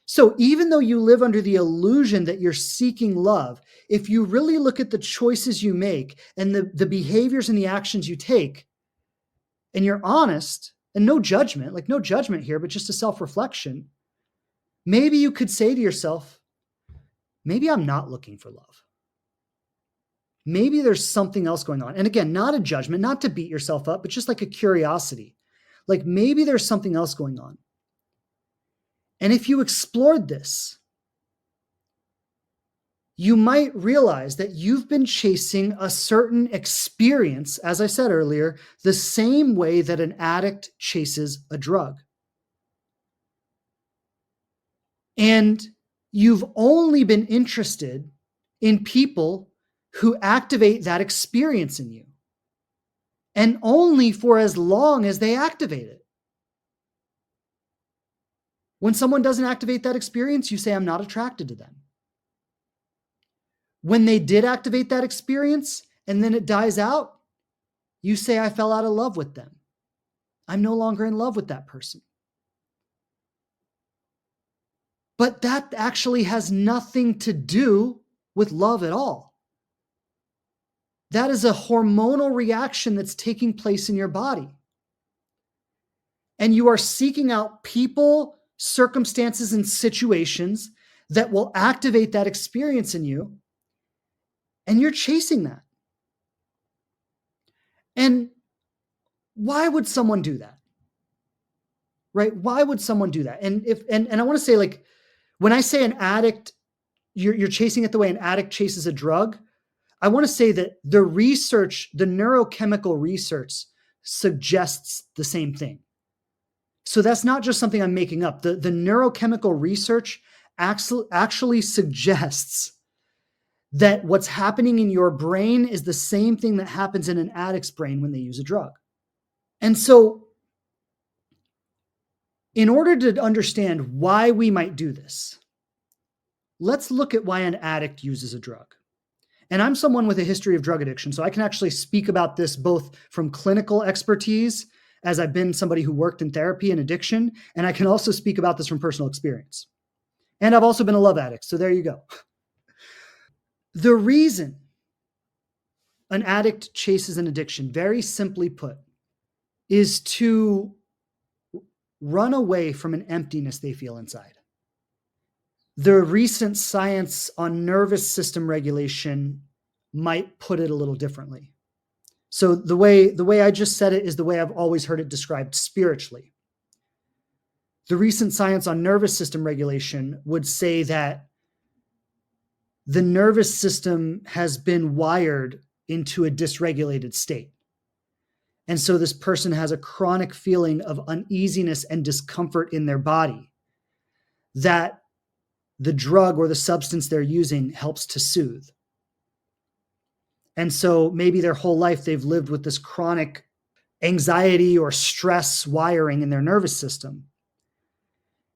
So even though you live under the illusion that you're seeking love, if you really look at the choices you make and the behaviors and the actions you take, and you're honest, and no judgment here, but just a self-reflection, maybe you could say to yourself, maybe I'm not looking for love. Maybe there's something else going on. And again, not a judgment, not to beat yourself up, but just like a curiosity. Like maybe there's something else going on. And if you explored this, you might realize that you've been chasing a certain experience, as I said earlier, the same way that an addict chases a drug. And you've only been interested in people who activate that experience in you, and only for as long as they activate it. When someone doesn't activate that experience, you say, I'm not attracted to them. When they did activate that experience and then it dies out, you say, I fell out of love with them. I'm no longer in love with that person. But that actually has nothing to do with love at all. That is a hormonal reaction that's taking place in your body. And you are seeking out people, circumstances, and situations that will activate that experience in you. And you're chasing that. And why would someone do that? Right? Why would someone do that? And I want to say, like, when I say an addict, you're chasing it the way an addict chases a drug, I want to say that the research, the neurochemical research, suggests the same thing. So that's not just something I'm making up. The neurochemical research actually suggests that what's happening in your brain is the same thing that happens in an addict's brain when they use a drug. And so, in order to understand why we might do this, let's look at why an addict uses a drug. And I'm someone with a history of drug addiction, so I can actually speak about this both from clinical expertise, as I've been somebody who worked in therapy and addiction, and I can also speak about this from personal experience. And I've also been a love addict, so there you go. The reason an addict chases an addiction, very simply put, is to run away from an emptiness they feel inside. The recent science on nervous system regulation might put it a little differently. So the way I just said it is the way I've always heard it described spiritually. The recent science on nervous system regulation would say that the nervous system has been wired into a dysregulated state. And so this person has a chronic feeling of uneasiness and discomfort in their body that the drug or the substance they're using helps to soothe. And so maybe their whole life they've lived with this chronic anxiety or stress wiring in their nervous system.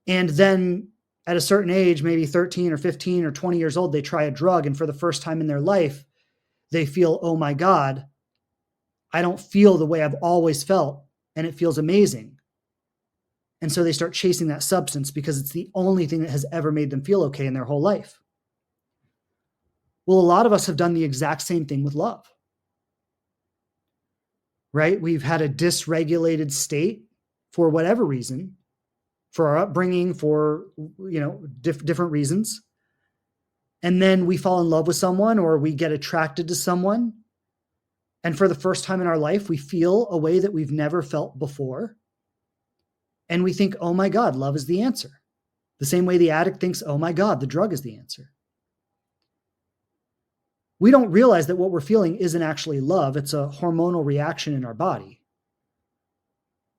And then at a certain age, maybe 13 or 15 or 20 years old, they try a drug. And for the first time in their life, they feel, oh my God, I don't feel the way I've always felt. And it feels amazing. And so they start chasing that substance because it's the only thing that has ever made them feel okay in their whole life. Well, a lot of us have done the exact same thing with love, right? We've had a dysregulated state for whatever reason, for our upbringing, for, different reasons. And then we fall in love with someone or we get attracted to someone. And for the first time in our life, we feel a way that we've never felt before. And we think, oh my God, love is the answer. The same way the addict thinks, oh my God, the drug is the answer. We don't realize that what we're feeling isn't actually love. It's a hormonal reaction in our body.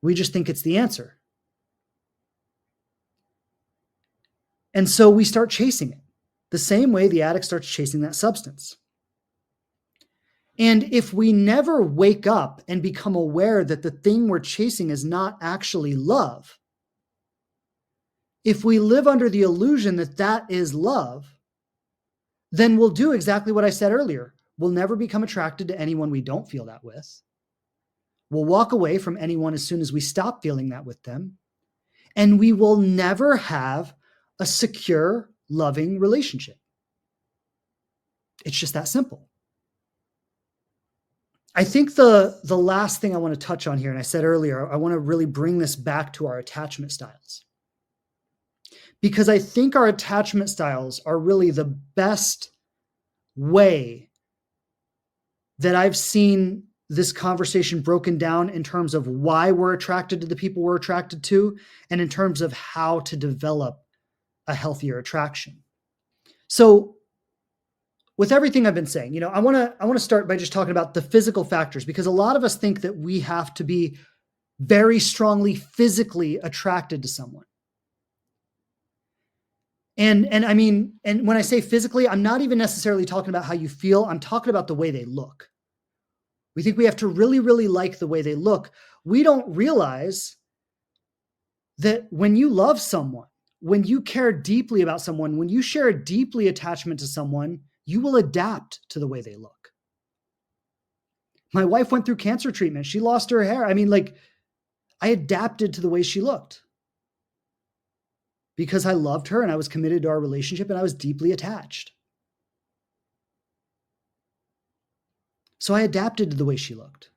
We just think it's the answer. And so we start chasing it the same way the addict starts chasing that substance. And if we never wake up and become aware that the thing we're chasing is not actually love, if we live under the illusion that that is love, then we'll do exactly what I said earlier. We'll never become attracted to anyone we don't feel that with. We'll walk away from anyone as soon as we stop feeling that with them. And we will never have a secure, loving relationship. It's just that simple. I think the last thing I want to touch on here, and I said earlier, I want to really bring this back to our attachment styles. Because I think our attachment styles are really the best way that I've seen this conversation broken down in terms of why we're attracted to the people we're attracted to, and in terms of how to develop a healthier attraction. So with everything I've been saying, I want to start by just talking about the physical factors, because a lot of us think that we have to be very strongly physically attracted to someone. And when I say physically, I'm not even necessarily talking about how you feel. I'm talking about the way they look. We think we have to really, really like the way they look. We don't realize that when you love someone, when you care deeply about someone, when you share a deeply attachment to someone, you will adapt to the way they look. My wife went through cancer treatment. She lost her hair. I adapted to the way she looked because I loved her and I was committed to our relationship and I was deeply attached. So I adapted to the way she looked.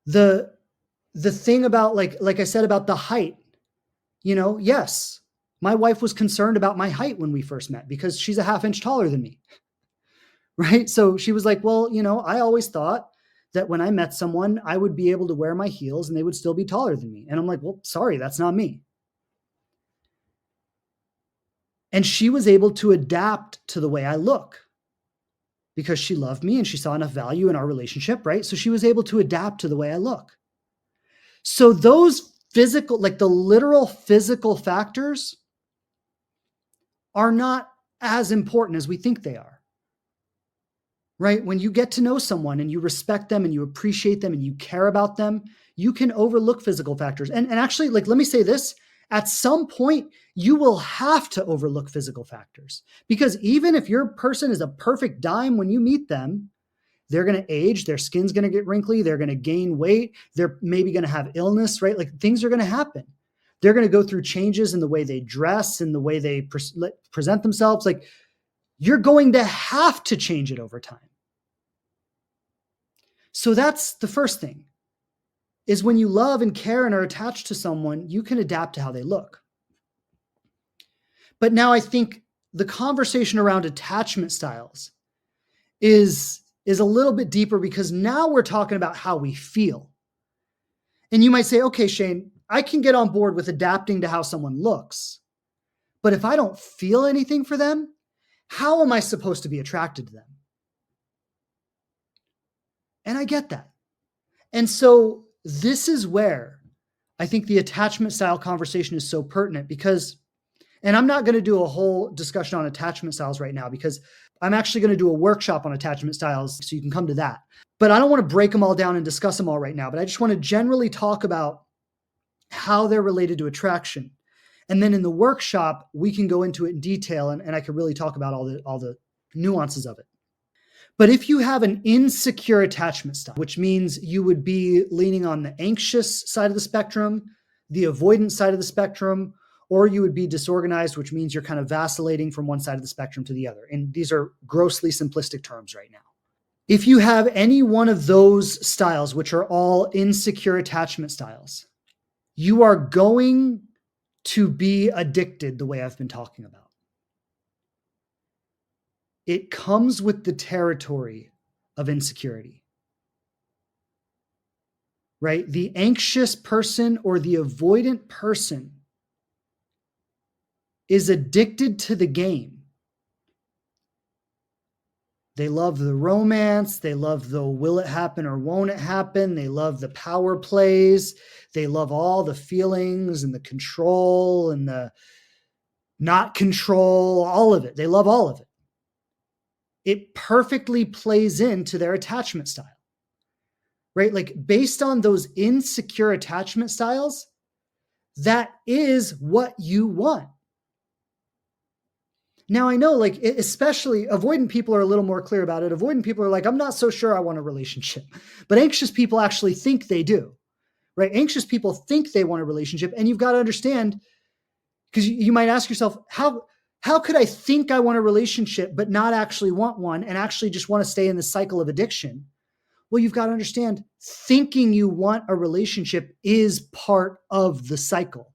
The thing about, like I said about the height, yes, my wife was concerned about my height when we first met because she's a half inch taller than me, right? So she was like, well, I always thought that when I met someone, I would be able to wear my heels and they would still be taller than me. And I'm like, well, sorry, that's not me. And she was able to adapt to the way I look because she loved me and she saw enough value in our relationship, right? So she was able to adapt to the way I look. So those physical, the literal physical factors are not as important as we think they are, right? When you get to know someone and you respect them and you appreciate them and you care about them, you can overlook physical factors. And actually, let me say this, at some point, you will have to overlook physical factors because even if your person is a perfect dime when you meet them, they're going to age, their skin's going to get wrinkly, they're going to gain weight, they're maybe going to have illness, right? Things are going to happen. They're going to go through changes in the way they dress and the way they present themselves. You're going to have to change it over time. So that's the first thing, is when you love and care and are attached to someone, you can adapt to how they look. But now I think the conversation around attachment styles is a little bit deeper because now we're talking about how we feel. And you might say, okay, Shane, I can get on board with adapting to how someone looks. But if I don't feel anything for them, how am I supposed to be attracted to them? And I get that. And so this is where I think the attachment style conversation is so pertinent because, and I'm not going to do a whole discussion on attachment styles right now because I'm actually going to do a workshop on attachment styles so you can come to that. But I don't want to break them all down and discuss them all right now, but I just want to generally talk about how they're related to attraction. And then in the workshop, we can go into it in detail and I can really talk about all the nuances of it. But if you have an insecure attachment style, which means you would be leaning on the anxious side of the spectrum, the avoidant side of the spectrum, or you would be disorganized, which means you're kind of vacillating from one side of the spectrum to the other. And these are grossly simplistic terms right now. If you have any one of those styles, which are all insecure attachment styles, you are going to be addicted the way I've been talking about. It comes with the territory of insecurity, right? The anxious person or the avoidant person is addicted to the game. They love the romance. They love the will it happen or won't it happen. They love the power plays. They love all the feelings and the control and the not control, all of it. They love all of it. It perfectly plays into their attachment style, right? Like based on those insecure attachment styles, that is what you want. Now I know, like, especially avoidant people are a little more clear about it. Avoidant people are like, I'm not so sure I want a relationship, but anxious people actually think they do, right? Anxious people think they want a relationship. And you've got to understand, because you might ask yourself, how could I think I want a relationship, but not actually want one and actually just want to stay in the cycle of addiction? Well, you've got to understand thinking you want a relationship is part of the cycle.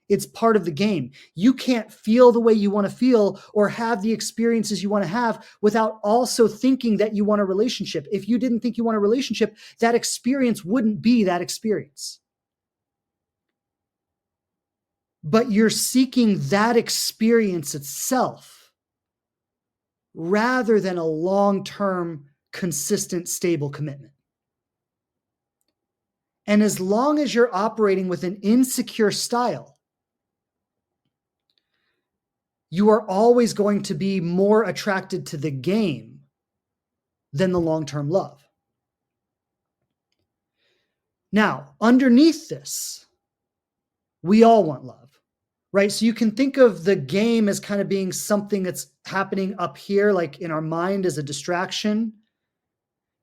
It's part of the game. You can't feel the way you want to feel or have the experiences you want to have without also thinking that you want a relationship. If you didn't think you want a relationship, that experience wouldn't be that experience. But you're seeking that experience itself rather than a long-term, consistent, stable commitment. And as long as you're operating with an insecure style, you are always going to be more attracted to the game than the long-term love. Now, underneath this, we all want love, right? So you can think of the game as kind of being something that's happening up here, like in our mind as a distraction.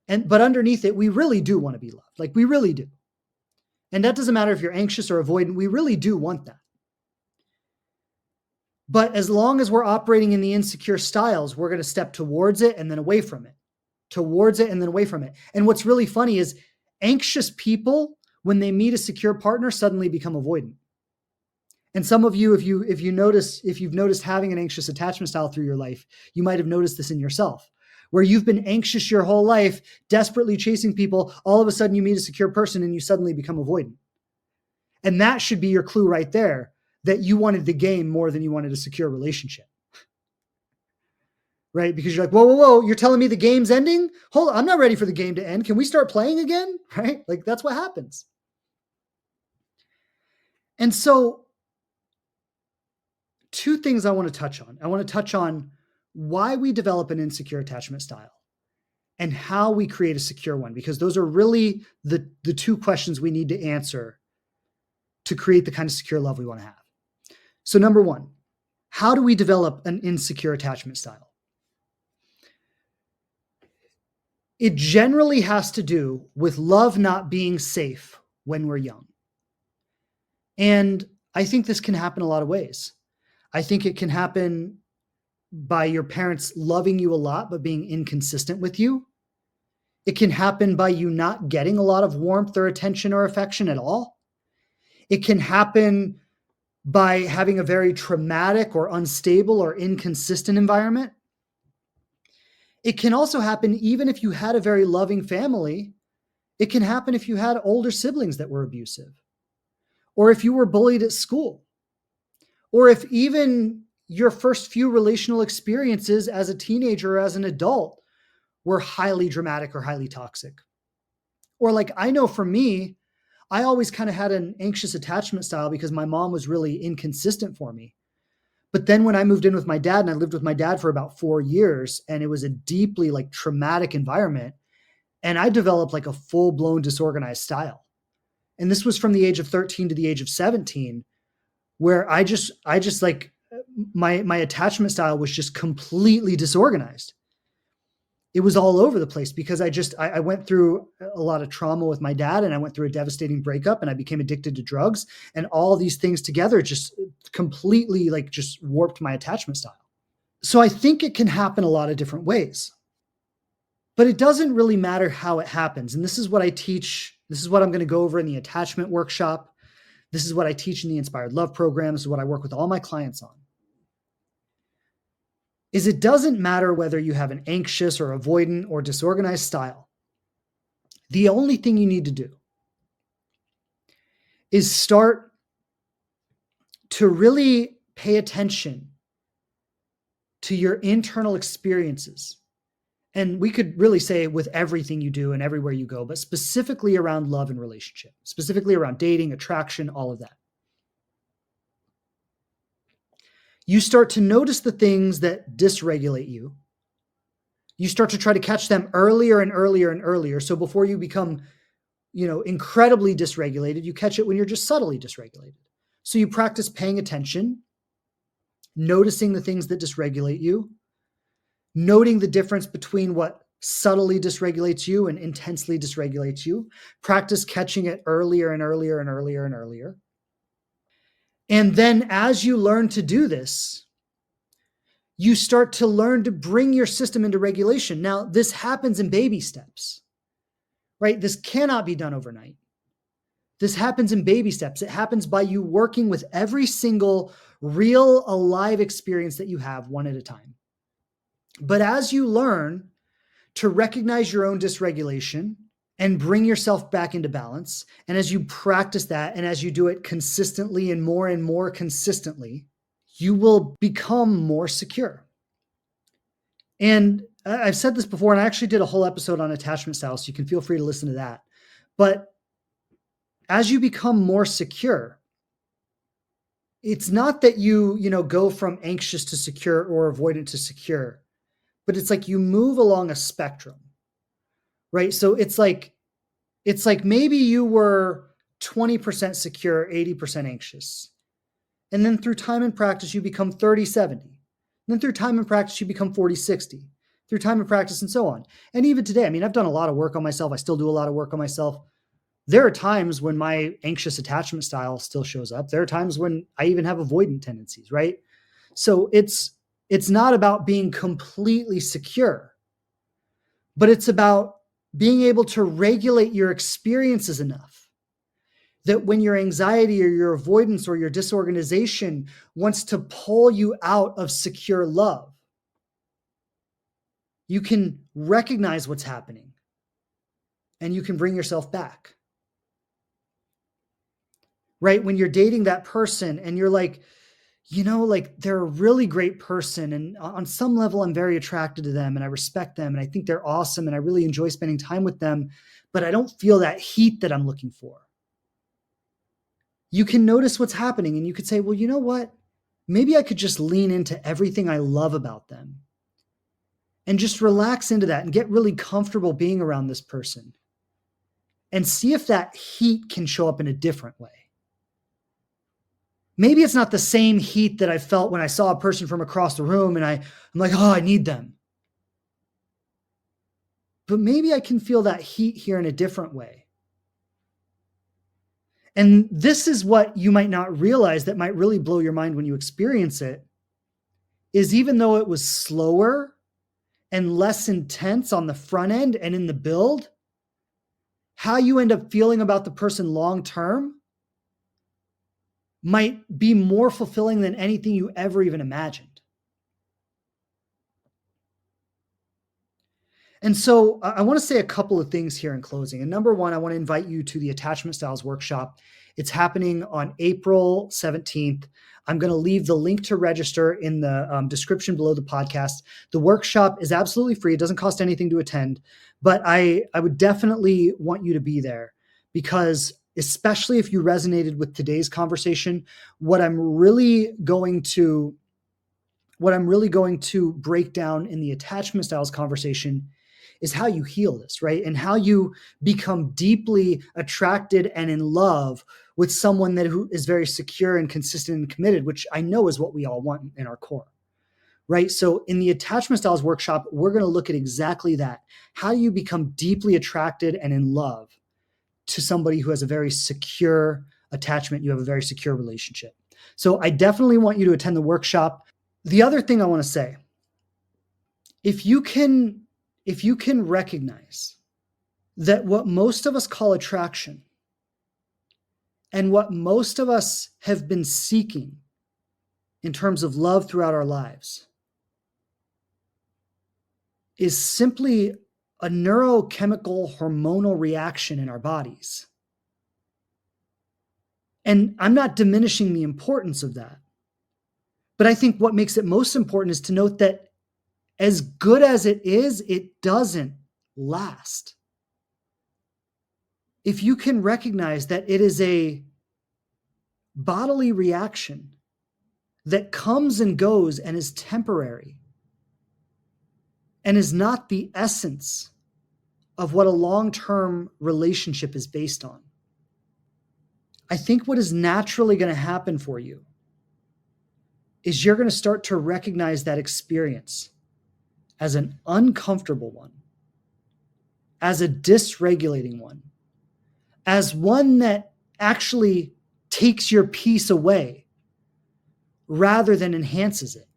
But underneath it, we really do want to be loved. Like we really do. And that doesn't matter if you're anxious or avoidant. We really do want that. But as long as we're operating in the insecure styles, we're going to step towards it and then away from it, towards it and then away from it. And what's really funny is anxious people, when they meet a secure partner, suddenly become avoidant. And some of you, if you've noticed having an anxious attachment style through your life, you might have noticed this in yourself, where you've been anxious your whole life, desperately chasing people. All of a sudden you meet a secure person and you suddenly become avoidant. And that should be your clue right there, that you wanted the game more than you wanted a secure relationship. Right? Because you're like, whoa, you're telling me the game's ending? Hold on, I'm not ready for the game to end. Can we start playing again? Right? Like that's what happens. And so two things I want to touch on. I want to touch on why we develop an insecure attachment style and how we create a secure one, because those are really the two questions we need to answer to create the kind of secure love we want to have. So number one, how do we develop an insecure attachment style? It generally has to do with love not being safe when we're young. And I think this can happen a lot of ways. I think it can happen by your parents loving you a lot, but being inconsistent with you. It can happen by you not getting a lot of warmth or attention or affection at all. It can happen by having a very traumatic or unstable or inconsistent environment. It can also happen even if you had a very loving family. It can happen if you had older siblings that were abusive, or if you were bullied at school, or if even your first few relational experiences as a teenager or as an adult were highly dramatic or highly toxic. Or like I know for me, I always kind of had an anxious attachment style because my mom was really inconsistent for me. But then when I moved in with my dad, and I lived with my dad for about 4 years, and it was a deeply like traumatic environment, and I developed like a full blown disorganized style. And this was from the age of 13 to the age of 17, where I just like my attachment style was just completely disorganized. It was all over the place because I went through a lot of trauma with my dad, and I went through a devastating breakup, and I became addicted to drugs, and all these things together just completely like just warped my attachment style. So I think it can happen a lot of different ways, but it doesn't really matter how it happens. And this is what I teach. This is what I'm going to go over in the attachment workshop. This is what I teach in the Inspired Love program. This is what I work with all my clients on. Is it doesn't matter whether you have an anxious or avoidant or disorganized style. The only thing you need to do is start to really pay attention to your internal experiences. And we could really say with everything you do and everywhere you go, but specifically around love and relationship, specifically around dating, attraction, all of that. You start to notice the things that dysregulate you. You start to try to catch them earlier and earlier and earlier. So before you become, incredibly dysregulated, you catch it when you're just subtly dysregulated. So you practice paying attention, noticing the things that dysregulate you, noting the difference between what subtly dysregulates you and intensely dysregulates you. Practice catching it earlier and earlier and earlier and earlier. And then as you learn to do this, you start to learn to bring your system into regulation. Now, this happens in baby steps, right? This cannot be done overnight. This happens in baby steps. It happens by you working with every single real, alive experience that you have one at a time. But as you learn to recognize your own dysregulation and bring yourself back into balance, and as you practice that, and as you do it consistently and more consistently, you will become more secure. And I've said this before, and I actually did a whole episode on attachment styles, so you can feel free to listen to that. But as you become more secure, it's not that you go from anxious to secure or avoidant to secure, but it's like you move along a spectrum, right? So it's like maybe you were 20% secure, 80% anxious. And then through time and practice, you become 30-70. And then through time and practice, you become 40-60. Through time and practice and so on. And even today, I've done a lot of work on myself. I still do a lot of work on myself. There are times when my anxious attachment style still shows up. There are times when I even have avoidant tendencies, right? So it's not about being completely secure, but it's about being able to regulate your experiences enough that when your anxiety or your avoidance or your disorganization wants to pull you out of secure love, you can recognize what's happening and you can bring yourself back. Right? When you're dating that person and you're like, they're a really great person. And on some level, I'm very attracted to them and I respect them and I think they're awesome and I really enjoy spending time with them, but I don't feel that heat that I'm looking for. You can notice what's happening and you could say, well, you know what? Maybe I could just lean into everything I love about them and just relax into that and get really comfortable being around this person and see if that heat can show up in a different way. Maybe it's not the same heat that I felt when I saw a person from across the room and I'm like, oh, I need them. But maybe I can feel that heat here in a different way. And this is what you might not realize that might really blow your mind when you experience it, is even though it was slower and less intense on the front end and in the build, how you end up feeling about the person long-term might be more fulfilling than anything you ever even imagined. And so I want to say a couple of things here in closing. And number one, I want to invite you to the Attachment Styles Workshop. It's happening on April 17th. I'm going to leave the link to register in the description below the podcast. The workshop is absolutely free. It doesn't cost anything to attend, but I would definitely want you to be there because especially if you resonated with today's conversation, what I'm really going to break down in the attachment styles conversation is how you heal this, right? And how you become deeply attracted and in love with someone who is very secure and consistent and committed, which I know is what we all want in our core, right? So in the attachment styles workshop, we're going to look at exactly that. How do you become deeply attracted and in love to somebody who has a very secure attachment? You have a very secure relationship. So I definitely want you to attend the workshop. The other thing I want to say, if you can recognize that what most of us call attraction and what most of us have been seeking in terms of love throughout our lives is simply a neurochemical hormonal reaction in our bodies. And I'm not diminishing the importance of that. But I think what makes it most important is to note that as good as it is, it doesn't last. If you can recognize that it is a bodily reaction that comes and goes and is temporary and is not the essence of what a long-term relationship is based on, I think what is naturally going to happen for you is you're going to start to recognize that experience as an uncomfortable one, as a dysregulating one, as one that actually takes your peace away rather than enhances it.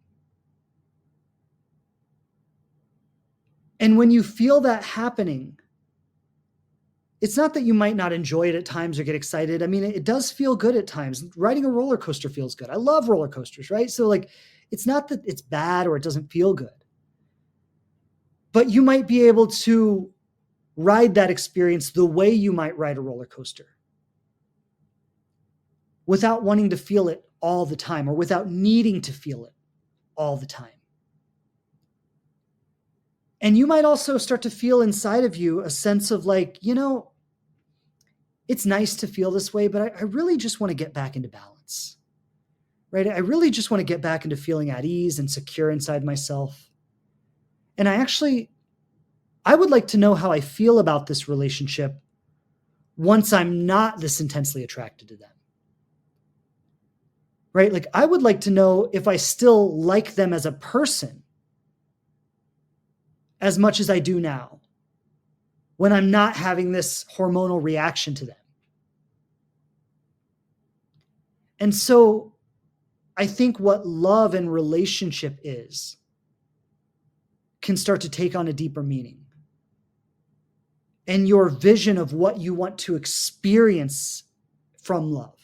And when you feel that happening, it's not that you might not enjoy it at times or get excited. I mean, it does feel good at times. Riding a roller coaster feels good. I love roller coasters, right? So it's not that it's bad or it doesn't feel good. But you might be able to ride that experience the way you might ride a roller coaster without wanting to feel it all the time or without needing to feel it all the time. And you might also start to feel inside of you a sense of it's nice to feel this way, but I really just want to get back into balance, right? I really just want to get back into feeling at ease and secure inside myself. And I would like to know how I feel about this relationship once I'm not this intensely attracted to them, right? I would like to know if I still like them as a person as much as I do now when I'm not having this hormonal reaction to them. And so I think what love and relationship is can start to take on a deeper meaning. And your vision of what you want to experience from love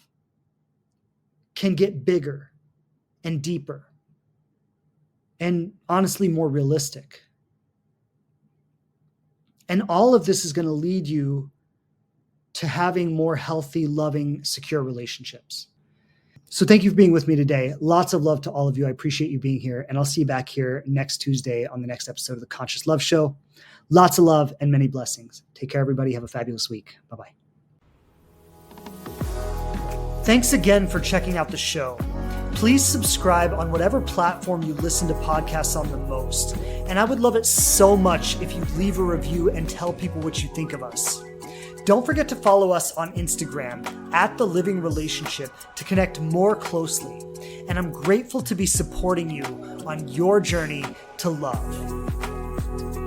can get bigger and deeper and honestly more realistic. And all of this is going to lead you to having more healthy, loving, secure relationships. So thank you for being with me today. Lots of love to all of you. I appreciate you being here. And I'll see you back here next Tuesday on the next episode of the Conscious Love Show. Lots of love and many blessings. Take care, everybody. Have a fabulous week. Bye-bye. Thanks again for checking out the show. Please subscribe on whatever platform you listen to podcasts on the most. And I would love it so much if you'd leave a review and tell people what you think of us. Don't forget to follow us on Instagram @TheLivingRelationship to connect more closely. And I'm grateful to be supporting you on your journey to love.